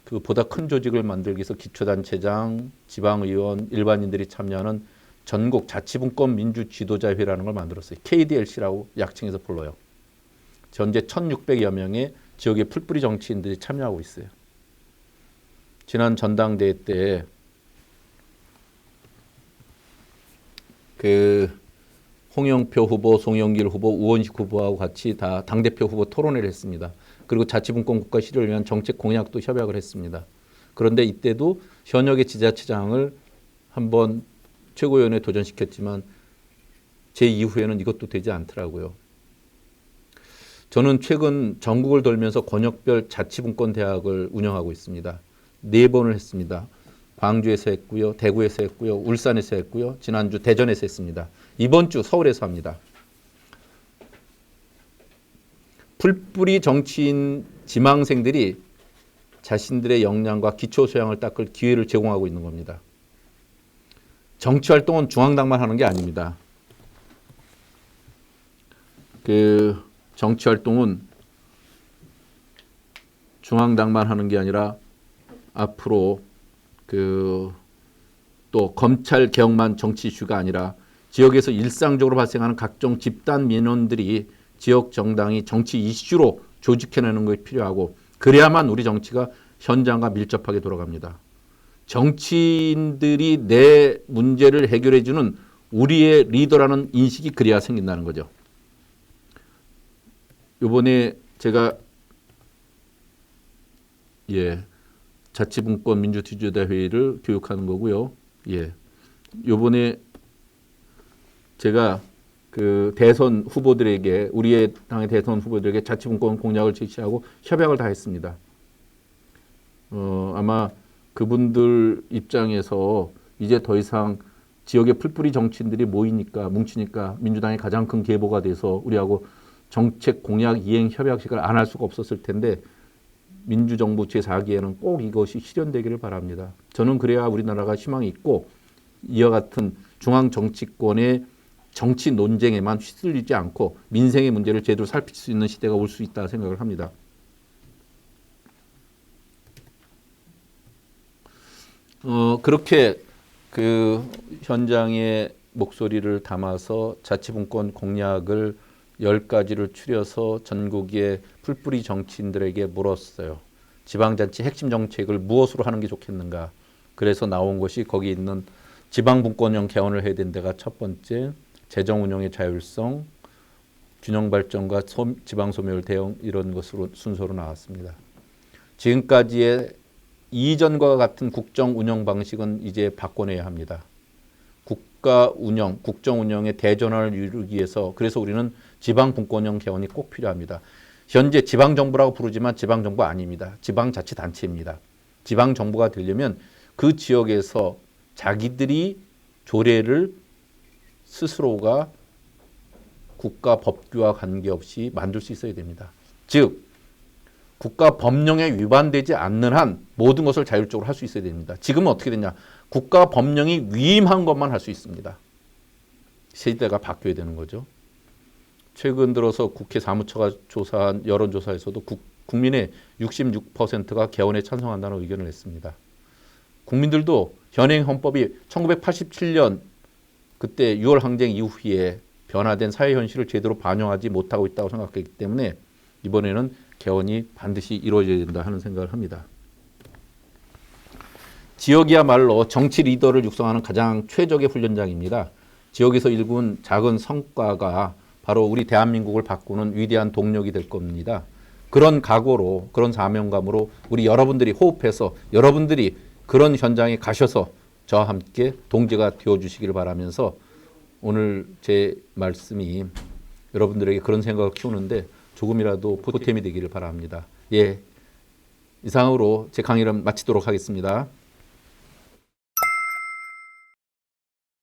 그 보다 큰 조직을 만들기 위해서 기초단체장, 지방의원, 일반인들이 참여하는 전국 자치분권 민주지도자회라는 걸 만들었어요. KDLC라고 약칭해서 불러요. 현재 1,600여 명의 지역의 풀뿌리 정치인들이 참여하고 있어요. 지난 전당대회 때 그 홍영표 후보, 송영길 후보, 우원식 후보하고 같이 다 당대표 후보 토론회를 했습니다. 그리고 자치분권 국가 실현을 위한 정책 공약도 협약을 했습니다. 그런데 이때도 현역의 지자체장을 한번 최고위원회에 도전시켰지만 제 이후에는 이것도 되지 않더라고요. 저는 최근 전국을 돌면서 권역별 자치분권 대학을 운영하고 있습니다. 4번을 했습니다. 광주에서 했고요. 대구에서 했고요. 울산에서 했고요. 지난주 대전에서 했습니다. 이번 주 서울에서 합니다. 풀뿌리 정치인 지망생들이 자신들의 역량과 기초 소양을 닦을 기회를 제공하고 있는 겁니다. 정치활동은 중앙당만 하는 게 아닙니다. 그 정치활동은 중앙당만 하는 게 아니라 앞으로 또 검찰 개혁만 정치 이슈가 아니라 지역에서 일상적으로 발생하는 각종 집단 민원들이 지역 정당이 정치 이슈로 조직해내는 것이 필요하고 그래야만 우리 정치가 현장과 밀접하게 돌아갑니다. 정치인들이 내 문제를 해결해주는 우리의 리더라는 인식이 그래야 생긴다는 거죠. 이번에 제가 자치분권 민주지도자회의를 교육하는 거고요. 이번에 제가 그 대선 후보들에게 우리의 당의 대선 후보들에게 자치분권 공약을 제시하고 협약을 다 했습니다. 아마 그분들 입장에서 이제 더 이상 지역의 풀뿌리 정치인들이 뭉치니까 민주당이 가장 큰 계보가 돼서 우리하고 정책 공약 이행 협약식을 안 할 수가 없었을 텐데 민주정부 제4기에는 꼭 이것이 실현되기를 바랍니다. 저는 그래야 우리나라가 희망이 있고 이와 같은 중앙 정치권의 정치 논쟁에만 휘둘리지 않고 민생의 문제를 제대로 살필 수 있는 시대가 올 수 있다 생각을 합니다. 그렇게 그 현장의 목소리를 담아서 자치분권 공약을 10가지를 추려서 전국의 풀뿌리 정치인들에게 물었어요. 지방자치 핵심 정책을 무엇으로 하는 게 좋겠는가. 그래서 나온 것이 거기 있는 지방분권형 개헌을 해야 되는 데가 첫 번째, 재정운영의 자율성, 균형발전과 지방소멸 대응 이런 것으로 순서로 나왔습니다. 지금까지의 이전과 같은 국정운영 방식은 이제 바꿔내야 합니다. 국정운영의 대전환을 이루기 위해서 그래서 우리는 지방분권형 개헌이 꼭 필요합니다. 현재 지방정부라고 부르지만 지방정부 아닙니다. 지방자치단체입니다. 지방정부가 되려면 그 지역에서 자기들이 조례를 스스로가 국가 법규와 관계없이 만들 수 있어야 됩니다. 즉 국가 법령에 위반되지 않는 한 모든 것을 자율적으로 할 수 있어야 됩니다. 지금은 어떻게 되냐? 국가 법령이 위임한 것만 할 수 있습니다. 시대가 바뀌어야 되는 거죠. 최근 들어서 국회 사무처가 조사한 여론조사에서도 국민의 66%가 개헌에 찬성한다는 의견을 냈습니다. 국민들도 현행 헌법이 1987년 그때 6월 항쟁 이후에 변화된 사회 현실을 제대로 반영하지 못하고 있다고 생각했기 때문에 이번에는 개헌이 반드시 이루어져야 된다 하는 생각을 합니다. 지역이야말로 정치 리더를 육성하는 가장 최적의 훈련장입니다. 지역에서 일군 작은 성과가 바로 우리 대한민국을 바꾸는 위대한 동력이 될 겁니다. 그런 각오로, 그런 사명감으로 우리 여러분들이 호흡해서 여러분들이 그런 현장에 가셔서 저와 함께 동지가 되어주시기를 바라면서 오늘 제 말씀이 여러분들에게 그런 생각을 키우는데 조금이라도 보탬이 되기를 바랍니다. 이상으로 제 강의를 마치도록 하겠습니다.